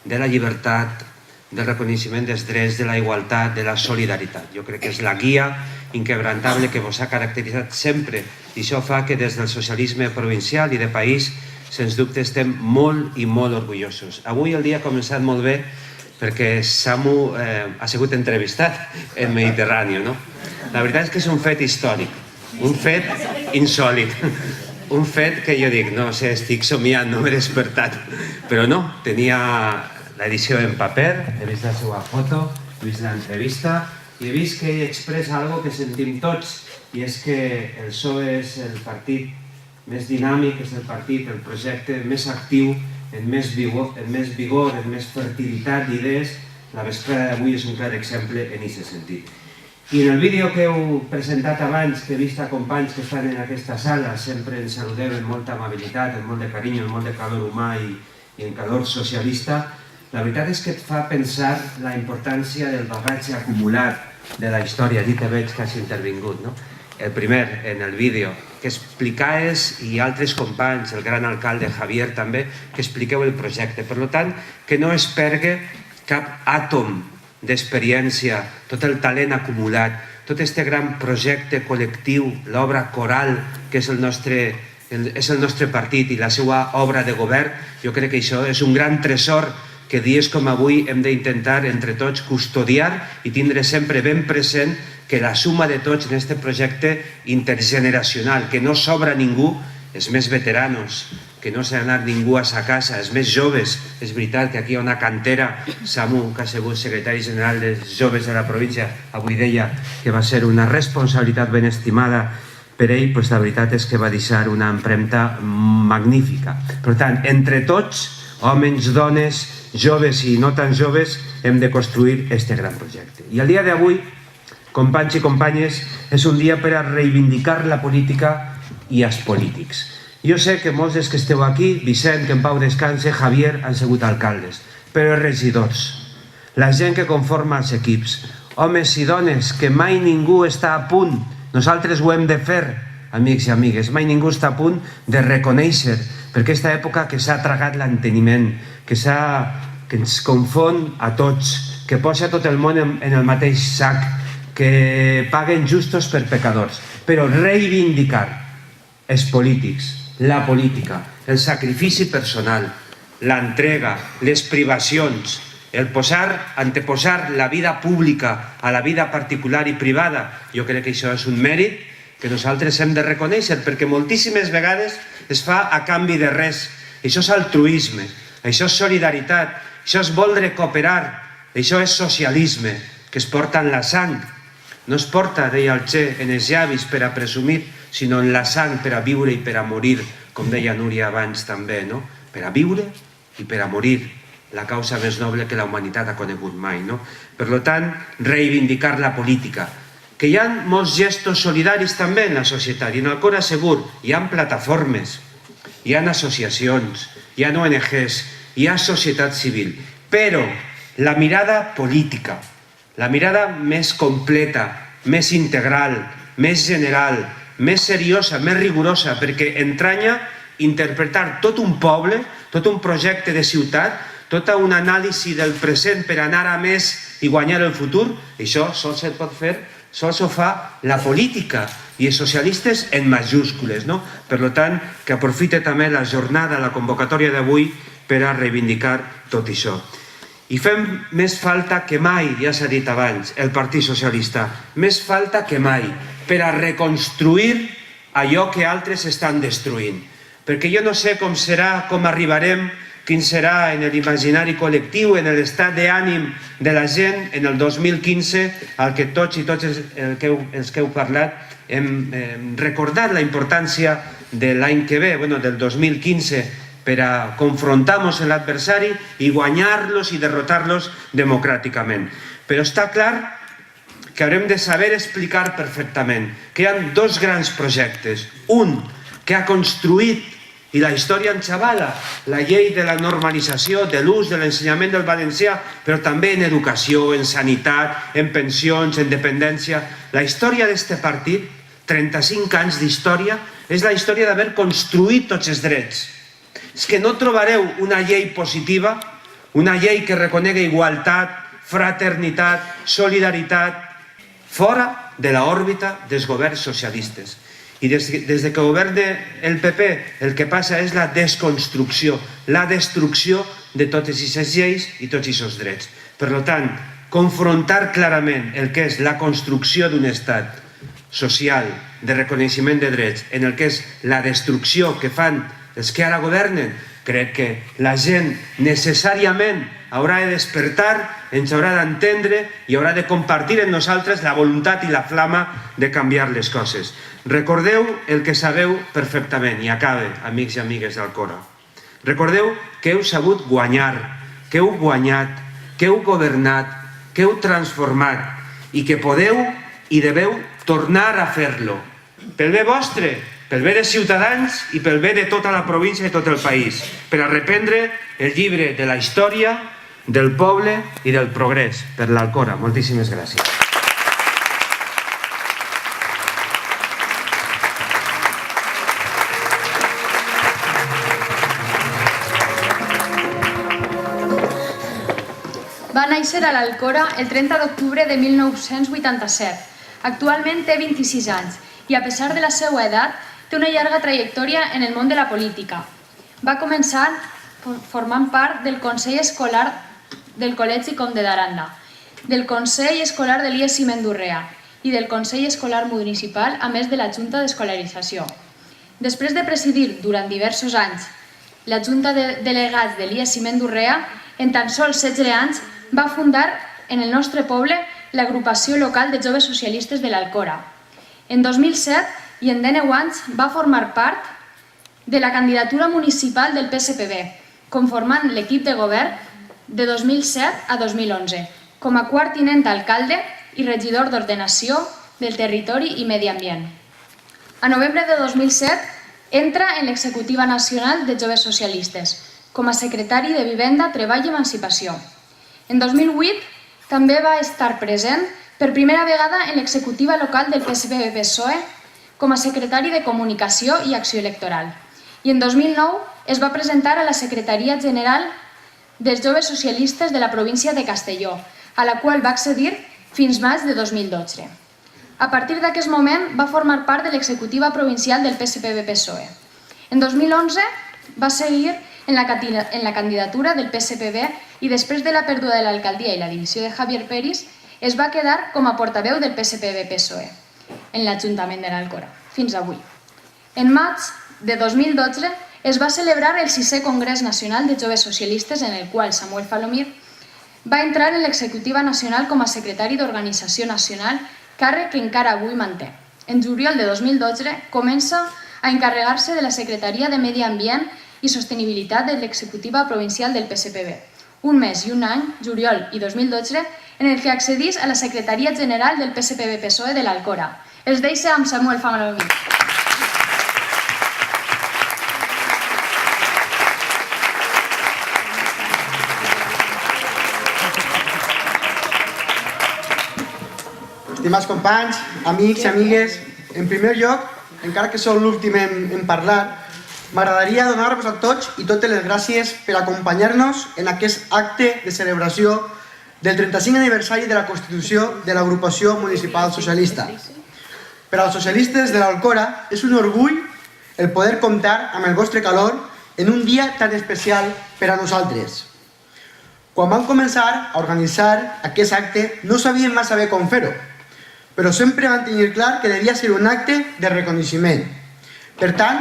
de la llibertat, del reconeixement dels drets, de la igualtat, de la solidaritat. Jo crec que és la guia inquebrantable que vos ha caracteritzat sempre i això fa que des del socialisme provincial i de país, sens dubte, estem molt i molt orgullosos. Avui el dia ha començat molt bé perquè Samu ha sigut entrevistat en Mediterrani, no? La veritat és que és un fet històric, un fet insòlid. Un fet que jo dic, no sé, estic somiant, no m'he despertat. Però no, tenia l'edició en paper, he vist la seva foto, he vist l'entrevista i he vist que ell expressa algo que sentim tots, i és que el PSOE és el partit més dinàmic, és el partit, el projecte més actiu, en més vigor, en més fertilitat d'idees. La vesprada d'avui és un clar exemple en aquest sentit. I en el vídeo que heu presentat abans, que he vist a companys que estan en aquesta sala, sempre ens saludeu amb molta amabilitat, amb molt de carinyo, amb molt de calor humà i en calor socialista, la veritat és que et fa pensar la importància del bagatge acumulat de la història. Aquí te veig que has intervingut, no? El primer, en el vídeo, que explicaves, i altres companys, el gran alcalde Javier també, que expliqueu el projecte. Per tant, que no es pergue cap àtom d'experiència, tot el talent acumulat, tot aquest gran projecte col·lectiu, l'obra coral que és el nostre partit i la seva obra de govern. Jo crec que això és un gran tresor que dies com avui hem d'intentar entre tots custodiar i tindre sempre ben present que la suma de tots en aquest projecte intergeneracional, que no sobra ningú, els més veteranos, que no s'ha anat ningú a sa casa, els més joves. És veritat que aquí hi ha una cantera, Samu, que ha sigut secretari general dels joves de la província, avui deia que va ser una responsabilitat ben estimada per ell, però la veritat és que va deixar una empremta magnífica. Per tant, entre tots, homes, dones, joves i no tan joves, hem de construir aquest gran projecte. I el dia d'avui, companys i companyes, és un dia per a reivindicar la política i els polítics. Jo sé que molts dels que esteu aquí, Vicent, que en pau descanse, Javier, han sigut alcaldes, però els regidors, la gent que conforma els equips, homes i dones, que mai ningú està a punt, nosaltres ho hem de fer, amics i amigues, mai ningú està a punt de reconèixer, per aquesta època que s'ha tragat l'enteniment, que ens confon a tots, que posa tot el món en el mateix sac, que paguen justos per pecadors, però reivindicar els polítics, la política, el sacrifici personal, l'entrega, les privacions, el anteposar la vida pública a la vida particular i privada, jo crec que això és un mèrit que nosaltres hem de reconèixer, perquè moltíssimes vegades es fa a canvi de res. Això és altruisme, això és solidaritat, això és voldre cooperar, això és socialisme, que es porta en la sang. No es porta, deia el Che, en els llavis per a presumir, sinó en la sang per a viure i per a morir, com deia Núria abans també, no? Per a viure i per a morir, la causa més noble que la humanitat ha conegut mai, no? Per tant, reivindicar la política. Que hi ha molts gestos solidaris també en la societat, i en Alcora segur, hi ha plataformes, hi ha associacions, hi ha ONGs, hi ha societat civil, però la mirada política, la mirada més completa, més integral, més general, més seriosa, més rigorosa, perquè entranya interpretar tot un poble, tot un projecte de ciutat, tota una anàlisi del present per anar a més i guanyar el futur, això sols es pot fer, sols ho fa la política i els socialistes en majúscules, no? Per tant, que aprofite també la jornada, la convocatòria d'avui per a reivindicar tot això. I fem més falta que mai, ja s'ha dit abans, el Partit Socialista, més falta que mai per a reconstruir allò que altres estan destruint. Perquè jo no sé com serà, com arribarem, quin serà en l'imaginari col·lectiu, en l'estat d'ànim de la gent en el 2015, al que tots i tots els que heu parlat hem recordat la importància de l'any que ve, del 2015, per a confrontar-nos amb l'adversari i guanyar-los i derrotar-los democràticament. Però està clar que haurem de saber explicar perfectament que hi ha dos grans projectes. Un que ha construït, i la història en xavala, la llei de la normalització de l'ús de l'ensenyament del valencià, però també en educació, en sanitat, en pensions, en dependència. La història d'aquest partit, 35 anys d'història, és la història d'haver construït tots els drets. És que no trobareu una llei positiva, una llei que reconegui igualtat, fraternitat, solidaritat, fora de l'òrbita dels governs socialistes. I des que governa el PP el que passa és la desconstrucció, la destrucció de totes aquestes lleis i tots aquests drets. Per tant, confrontar clarament el que és la construcció d'un estat social de reconeixement de drets en el que és la destrucció que fan els que ara governen, crec que la gent necessàriament haurà de despertar, ens haurà d'entendre i haurà de compartir amb nosaltres la voluntat i la flama de canviar les coses. Recordeu el que sabeu perfectament, i acabe, amics i amigues d'Alcora. Recordeu que heu sabut guanyar, que heu guanyat, que heu governat, que heu transformat i que podeu i deveu tornar a fer-lo. Pel bé vostre, pel bé dels ciutadans i pel bé de tota la província i tot el país, per a reprendre el llibre de la història, del poble i del progrés, per l'Alcora. Moltíssimes gràcies. Va néixer a l'Alcora el 30 d'octubre de 1987. Actualment té 26 anys i, a pesar de la seva edat, té una llarga trajectòria en el món de la política. Va començar formant part del Consell Escolar del Col·legi Comte d'Aranda, del Consell Escolar de l'IES Ciment d'Urrea i del Consell Escolar Municipal, a més de la Junta d'Escolarització. Després de presidir durant diversos anys la Junta de Delegats de l'IES Ciment d'Urrea, en tan sols 16 anys va fundar en el nostre poble l'agrupació local de joves socialistes de l'Alcora. En 2007 i en 19 anys va formar part de la candidatura municipal del PSPB, conformant l'equip de govern de 2007 a 2011, com a quart tinent d'alcalde i regidor d'Ordenació del Territori i Medi Ambient. A novembre de 2007 entra en l'Executiva Nacional de Joves Socialistes, com a secretari de Vivenda, Treball i Emancipació. En 2008 també va estar present per primera vegada en l'executiva local del PSPB-PSOE com a secretari de Comunicació i Acció Electoral. I en 2009 es va presentar a la Secretaria General dels Joves Socialistes de la província de Castelló, a la qual va accedir fins maig de 2012. A partir d'aquest moment va formar part de l'executiva provincial del PSPB-PSOE. En 2011 va seguir en la candidatura del PSPB i després de la pèrdua de l'alcaldia i la divisió de Javier Peris es va quedar com a portaveu del PSPB-PSOE en l'Ajuntament de l'Alcora, fins avui. En maig de 2012 es va celebrar el 6è Congrés Nacional de Joves Socialistes en el qual Samuel Falomir va entrar en l'executiva nacional com a secretari d'Organització Nacional, càrrec que encara avui manté. En juliol de 2012 comença a encarregar-se de la Secretaria de Medi Ambient i Sostenibilitat de l'executiva provincial del PSPB. Un mes i un any, juliol i 2012, en el que accedís a la Secretaria General del PSPB-PSOE de l'Alcora. Els deixo amb Samuel Falomir. Estimats companys, amics i amigues, en primer lloc, encara que sou l'últim en parlar, m'agradaria donar-vos a tots i totes les gràcies per acompanyar-nos en aquest acte de celebració del 35 aniversari de la Constitució de l'Agrupació Municipal Socialista. Per als socialistes de l'Alcora és un orgull el poder comptar amb el vostre calor en un dia tan especial per a nosaltres. Quan vam començar a organitzar aquest acte no sabíem massa bé com fer-ho, però sempre vam tenir clar que devia ser un acte de reconeixement. Per tant,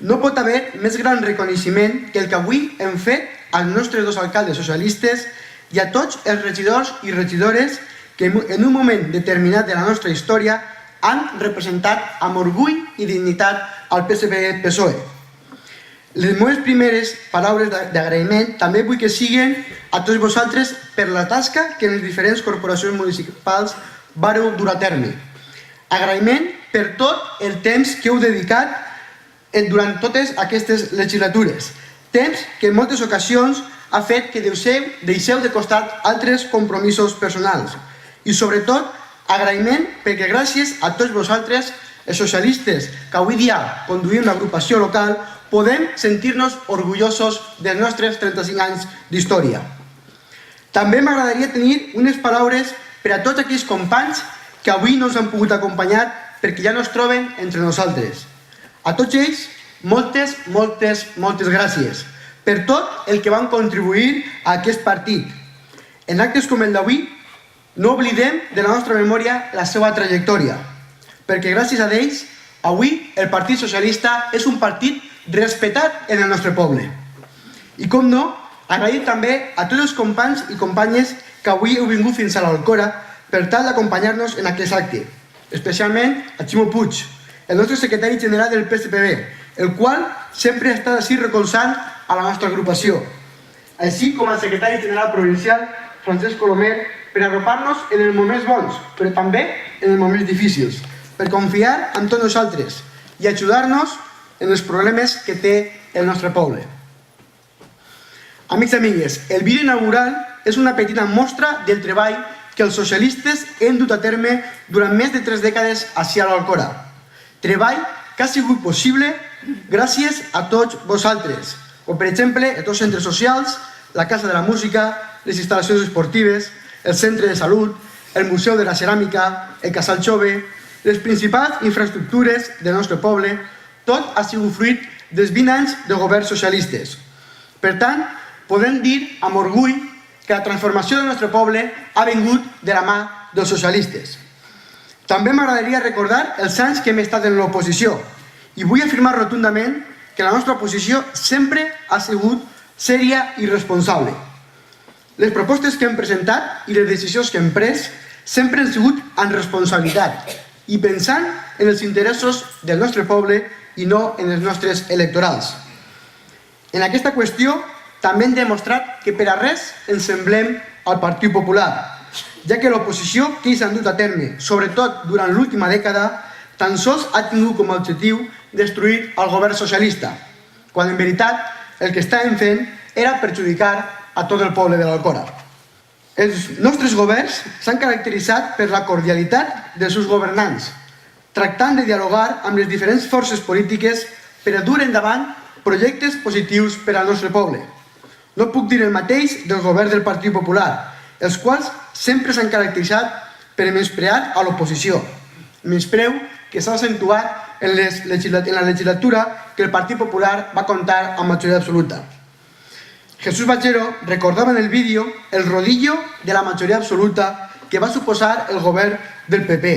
no pot haver més gran reconeixement que el que avui hem fet als nostres dos alcaldes socialistes i a tots els regidors i regidores que en un moment determinat de la nostra història han representat amb orgull i dignitat al PSPB-PSOE. Les meves primeres paraules d'agraïment també vull que siguin a tots vosaltres per la tasca que en les diferents corporacions municipals vareu dur a terme. Agraïment per tot el temps que heu dedicat durant totes aquestes legislatures. Temps que en moltes ocasions ha fet que deixeu de costat altres compromisos personals. I sobretot, agraïment perquè gràcies a tots vosaltres, els socialistes que avui dia conduïm l'agrupació local, podem sentir-nos orgullosos dels nostres 35 anys d'història. També m'agradaria tenir unes paraules per a tots aquells companys que avui no ens han pogut acompanyar perquè ja no es troben entre nosaltres. A tots ells, moltes gràcies per tot el que van contribuir a aquest partit. En actes com el d'avui, no oblidem de la nostra memòria la seva trajectòria, perquè gràcies a ells, avui el Partit Socialista és un partit respectat en el nostre poble. I com no, agraïm també a tots els companys i companyes que avui heu vingut fins a l'Alcora per tal d'acompanyar-nos en aquest acte, especialment a Ximo Puig, el nostre secretari general del PSPB, el qual sempre està així recolzant a la nostra agrupació, així com al secretari general provincial, Francesc Colomer, per arropar-nos en els moments bons, però també en els moments difícils, per confiar en tots nosaltres i ajudar-nos en els problemes que té el nostre poble. Amics i amigues, el vídeo inaugural és una petita mostra del treball que els socialistes hem dut a terme durant més de 3 dècades ací a l'Alcora. Treball que ha sigut possible gràcies a tots vosaltres, com per exemple els centres socials, la Casa de la Música, les instal·lacions esportives, el centre de salut, el Museu de la Ceràmica, el Casal Jove, les principals infraestructures del nostre poble, tot ha sigut fruit dels 20 anys de governs socialistes. Per tant, podem dir amb orgull que la transformació del nostre poble ha vingut de la mà dels socialistes. També m'agradaria recordar els anys que hem estat en l'oposició i vull afirmar rotundament que la nostra oposició sempre ha sigut sèria i responsable. Les propostes que hem presentat i les decisions que hem pres sempre han sigut amb responsabilitat i pensant en els interessos del nostre poble i no en els nostres electorals. En aquesta qüestió també hem demostrat que per a res ens semblem al Partit Popular, ja que l'oposició que ells han dut a terme, sobretot durant l'última dècada, tan sols ha tingut com a objectiu destruir el govern socialista, quan en veritat el que estàvem fent era perjudicar a tot el poble de l'Alcora. Els nostres governs s'han caracteritzat per la cordialitat dels seus governants, tractant de dialogar amb les diferents forces polítiques per a dur endavant projectes positius per al nostre poble. No puc dir el mateix del govern del Partit Popular, els quals sempre s'han caracteritzat per menysprear a l'oposició, menyspreu que s'ha accentuat en la legislatura que el Partit Popular va comptar amb majoria absoluta. Jesús Bachero recordava en el vídeo el rodillo de la majoria absoluta que va suposar el govern del PP,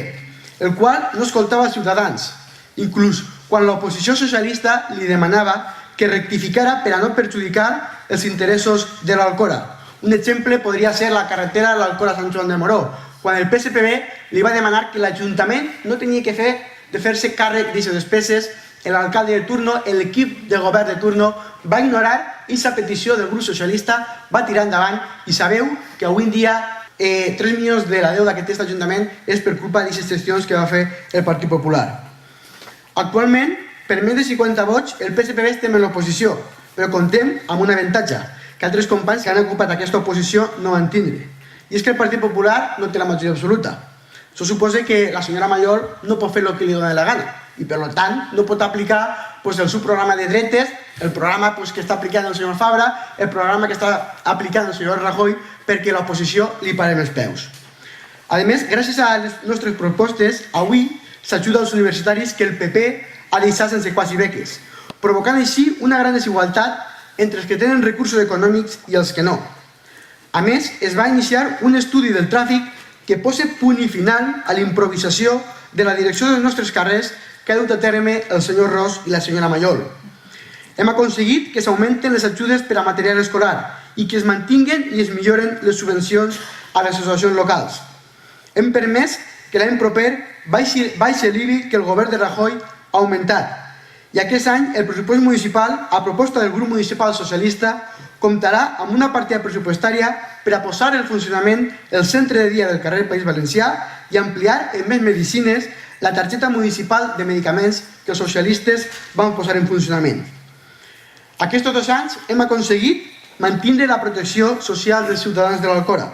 el qual no escoltava Ciutadans, inclús quan l'oposició socialista li demanava que rectificara per a no perjudicar els interessos de l'Alcora. Un exemple podria ser la carretera de l'Alcora-Sant Joan de Moró, quan el PSPB li va demanar que l'Ajuntament no tenia que fer-se càrrec d'aquestes despeses. L'alcalde de turno, l'equip de govern de turno, va ignorar aquesta petició del grup socialista, va tirar endavant i sabeu que avui en dia 3 milions de la deuda que té aquest Ajuntament és per culpa d'aquestes gestions que va fer el Partit Popular. Actualment, per més de 50 vots, el PSPB estem en l'oposició, però comptem amb un avantatge, que altres companys que han ocupat aquesta oposició no van tindre. I és que el Partit Popular no té la majoria absoluta. Això suposa que la senyora Mallol no pot fer el que li dona la gana i, per tant, no pot aplicar el seu programa de dretes, el programa que està aplicant el senyor Fabra, el programa que està aplicant el senyor Rajoy, perquè l'oposició li parem els peus. A més, gràcies a les nostres propostes, avui s'ajuda als universitaris que el PP ha deixat sense quasi beques, provocant així una gran desigualtat entre els que tenen recursos econòmics i els que no. A més, es va iniciar un estudi del tràfic que posa punt i final a la improvisació de la direcció dels nostres carrers que ha dut a terme el senyor Ros i la senyora Mallol. Hem aconseguit que s'augmenten les ajudes per a material escolar i que es mantinguen i es milloren les subvencions a les associacions locals. Hem permès que l'any proper baixi l'IBI que el govern de Rajoy ha augmentat, i aquest any el pressupost municipal, a proposta del grup municipal socialista, comptarà amb una partida pressupostària per a posar en funcionament el centre de dia del carrer País Valencià i ampliar en més medicines la targeta municipal de medicaments que els socialistes van posar en funcionament. Aquests 2 anys hem aconseguit mantenir la protecció social dels ciutadans de l'Alcora,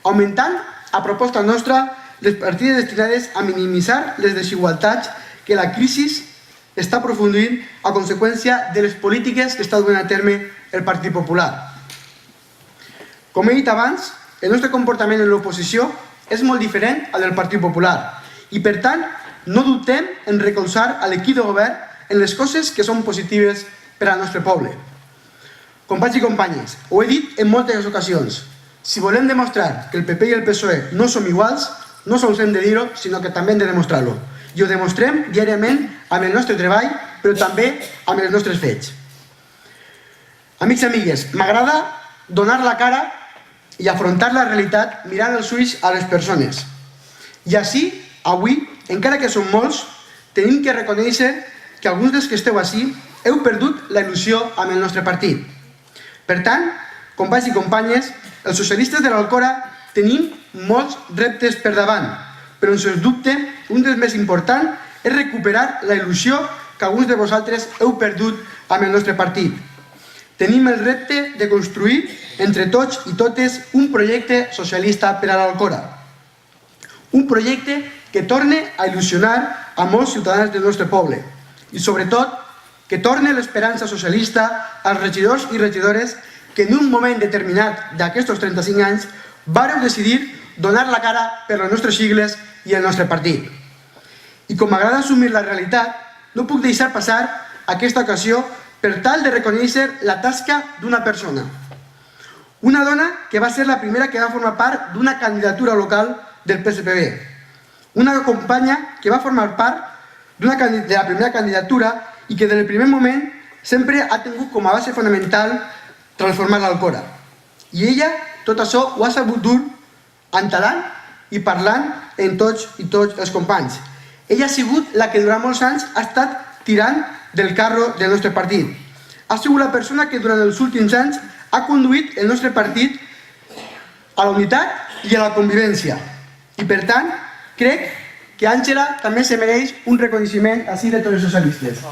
augmentant, a proposta nostra, les partides destinades a minimitzar les desigualtats que la crisi està aprofundint a conseqüència de les polítiques que està duent a terme el Partit Popular. Com he dit abans, el nostre comportament en l'oposició és molt diferent al del Partit Popular i, per tant, no dubtem en recolzar a l'equip de govern en les coses que són positives per al nostre poble. Companys i companyes, ho he dit en moltes ocasions, si volem demostrar que el PP i el PSOE no som iguals, no sols hem de dir-ho, sinó que també hem de demostrar-lo. I ho demostrem diàriament amb el nostre treball, però també amb els nostres fets. Amics i amigues, m'agrada donar la cara i afrontar la realitat mirant els ulls a les persones. I així, avui, encara que som molts, tenim que reconèixer que alguns dels que esteu així heu perdut la il·lusió amb el nostre partit. Per tant, companys i companyes, els socialistes de l'Alcora tenim molts reptes per davant, però sens dubte, un dels més importants és recuperar la il·lusió que alguns de vosaltres heu perdut amb el nostre partit. Tenim el repte de construir entre tots i totes un projecte socialista per a l'Alcora. Un projecte que torne a il·lusionar a molts ciutadans del nostre poble i, sobretot, que torne l'esperança socialista als regidors i regidores que en un moment determinat d'aquests 35 anys vàreu decidir donar la cara per les nostres sigles i el nostre partit. I com m'agrada assumir la realitat, no puc deixar passar aquesta ocasió per tal de reconèixer la tasca d'una persona. Una dona que va ser la primera que va formar part d'una candidatura local del PSPB. una companya que va formar part de la primera candidatura i que des del primer moment sempre ha tingut com a base fonamental transformar l'Alcora. I ella tot això ho ha sabut dur entelant i parlant amb tots els companys. Ella ha sigut la que durant molts anys ha estat tirant del carro del nostre partit. Ha sigut la persona que durant els últims anys ha conduït el nostre partit a la unitat i a la convivència. I per tant, crec que Àngela també se mereix un reconeixement així de tots els socialistes.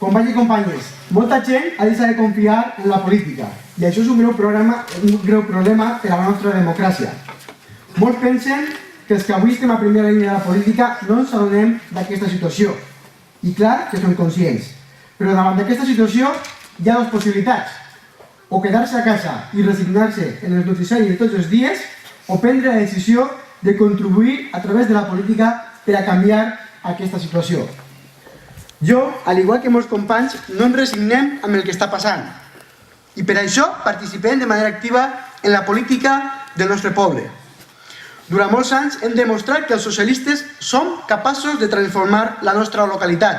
Companys i companyes, molta gent ha deixat de confiar en la política i això és un greu problema per a la nostra democràcia. Molts pensen que els que avui estem a primera línia de la política no ens adonem d'aquesta situació i clar que som conscients, però davant d'aquesta situació hi ha dues possibilitats: o quedar-se a casa i resignar-se en els noticiaris de tots els dies o prendre la decisió de contribuir a través de la política per a canviar aquesta situació. Jo, al igual que molts companys, no ens resignem amb el que està passant i per això participem de manera activa en la política del nostre poble. Durant molts anys hem demostrat que els socialistes som capaços de transformar la nostra localitat.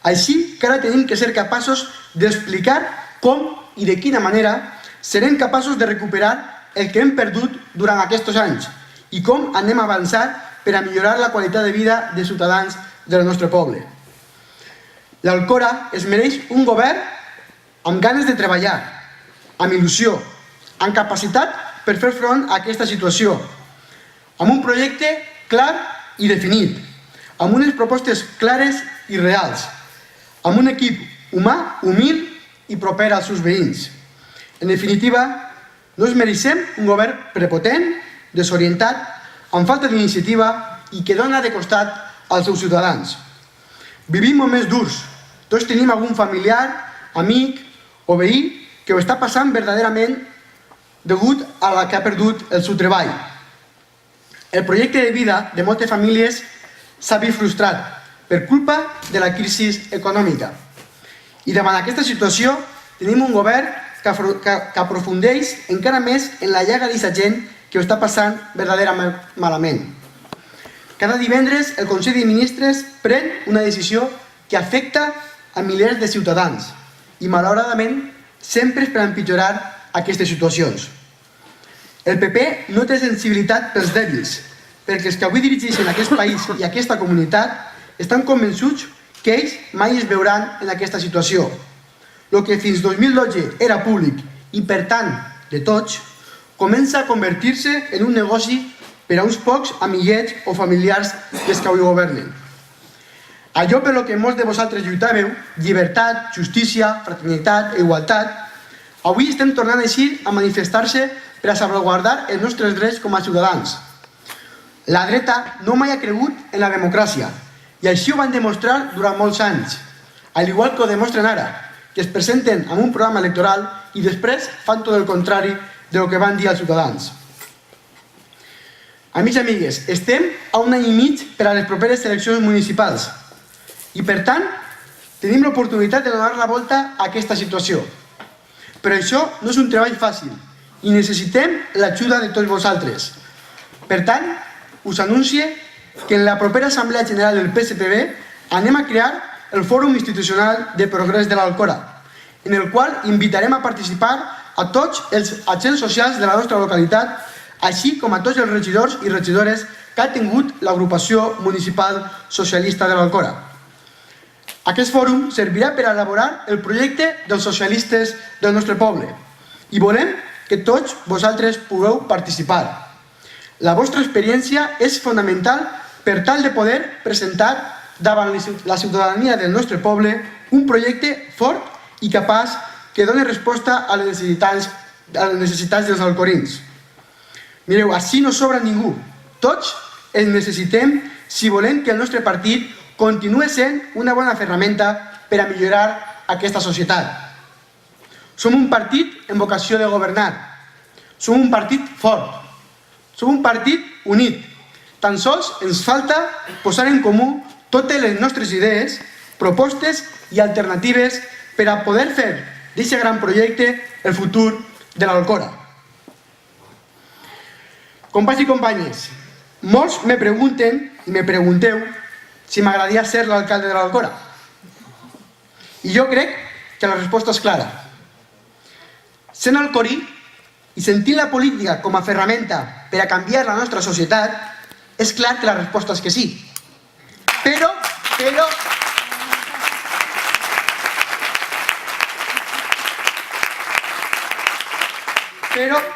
Així que ara tenim que ser capaços d'explicar com i de quina manera serem capaços de recuperar el que hem perdut durant aquests anys i com anem a avançar per a millorar la qualitat de vida dels ciutadans del nostre poble. L'Alcora es mereix un govern amb ganes de treballar, amb il·lusió, amb capacitat per fer front a aquesta situació, amb un projecte clar i definit, amb unes propostes clares i reals, amb un equip humà, humil i proper als seus veïns. En definitiva, no es mereixem un govern prepotent, desorientat, amb falta d'iniciativa i que dona de costat als seus ciutadans. Vivim moments durs. Tots tenim algun familiar, amic o veí que ho està passant verdaderament degut a la que ha perdut el seu treball. El projecte de vida de moltes famílies s'ha vist frustrat per culpa de la crisi econòmica. I davant aquesta situació tenim un govern que aprofundeix encara més en la llaga d'aquesta gent que ho està passant verdaderament malament. Cada divendres el Consell de Ministres pren una decisió que afecta a milers de ciutadans i malauradament sempre és per empitjorar aquestes situacions. El PP no té sensibilitat pels dèbils, perquè els que avui dirigeixen aquest país i aquesta comunitat estan convençuts que ells mai es veuran en aquesta situació. El que fins 2012 era públic i per tant de tots, comença a convertir-se en un negoci per a uns pocs amiguets o familiars dels que avui governen. Allò per lo que molts de vosaltres lluitàveu, llibertat, justícia, fraternitat, igualtat, avui estem tornant així a manifestar-se per a salvaguardar els nostres drets com a ciutadans. La dreta no mai ha cregut en la democràcia i així ho van demostrar durant molts anys, al igual que ho demostren ara, que es presenten amb un programa electoral i després fan tot el contrari del que van dir als ciutadans. Amics i amigues, estem a un any i mig per a les properes eleccions municipals i, per tant, tenim l'oportunitat de donar la volta a aquesta situació. Però això no és un treball fàcil i necessitem l'ajuda de tots vosaltres. Per tant, us anuncie que en la propera Assemblea General del PSPB anem a crear el Fòrum Institucional de Progrés de l'Alcora, en el qual invitarem a participar a tots els agents socials de la nostra localitat, així com a tots els regidors i regidores que ha tingut l'agrupació municipal socialista de l'Alcora. Aquest fòrum servirà per elaborar el projecte dels socialistes del nostre poble i volem que tots vosaltres pugueu participar. La vostra experiència és fonamental per tal de poder presentar davant la ciutadania del nostre poble un projecte fort i capaç que doni resposta a les necessitats dels alcorins. Mireu, així no sobra ningú. Tots els necessitem si volem que el nostre partit continuï sent una bona ferramenta per a millorar aquesta societat. Som un partit amb vocació de governar. Som un partit fort. Som un partit unit. Tan sols ens falta posar en comú totes les nostres idees, propostes i alternatives per a poder fer d'aquest gran projecte el futur de l'Alcora. Companys i companyes, molts me pregunten i me pregunteu si m'agradaria ser l'alcalde de l'Alcora. I jo crec que la resposta és clara. Sent alcorí i sentint la política com a ferramenta per a canviar la nostra societat, és clar que la resposta és que sí. Però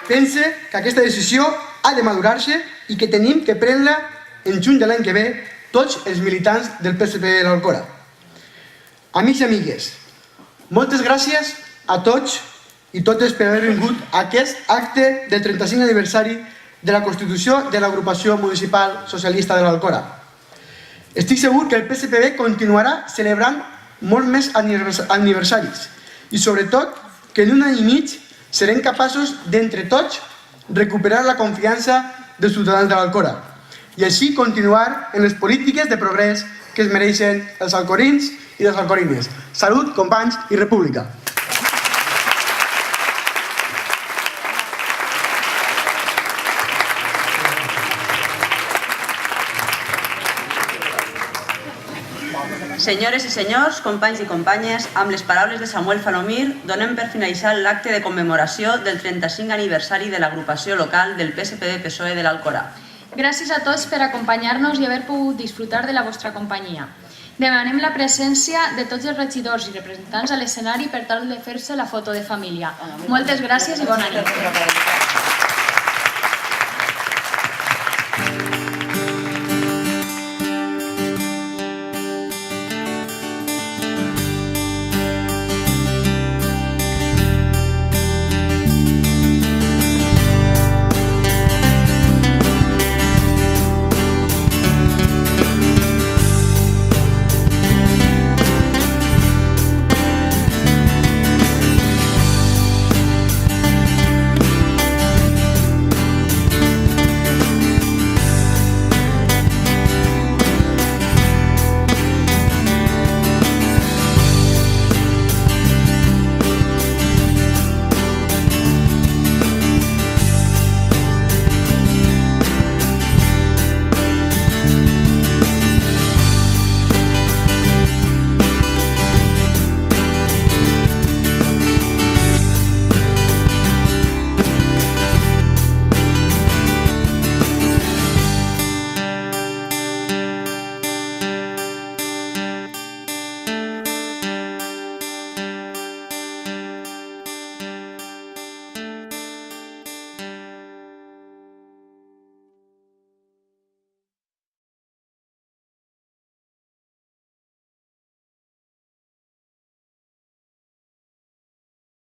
pense que aquesta decisió ha de madurar-se i que tenim que prendre en juny de l'any que ve tots els militants del PSPB de l'Alcora. Amics i amigues, moltes gràcies a tots i totes per haver vingut a aquest acte del 35 aniversari de la Constitució de l'Agrupació Municipal Socialista de l'Alcora. Estic segur que el PSPB continuarà celebrant molts més aniversaris i sobretot que en un any i mig serem capaços d'entre tots recuperar la confiança dels ciutadans de l'Alcora i així continuar en les polítiques de progrés que es mereixen els alcorins i les alcorines. Salut, companys, i república! Senyores i senyors, companys i companyes, amb les paraules de Samuel Falomir, donem per finalitzar l'acte de commemoració del 35 aniversari de l'agrupació local del PSPB-PSOE de l'Alcora. Gràcies a tots per acompanyar-nos i haver pogut disfrutar de la vostra companyia. Demanem la presència de tots els regidors i representants a l'escenari per tal de fer-se la foto de família. Moltes gràcies i bona nit.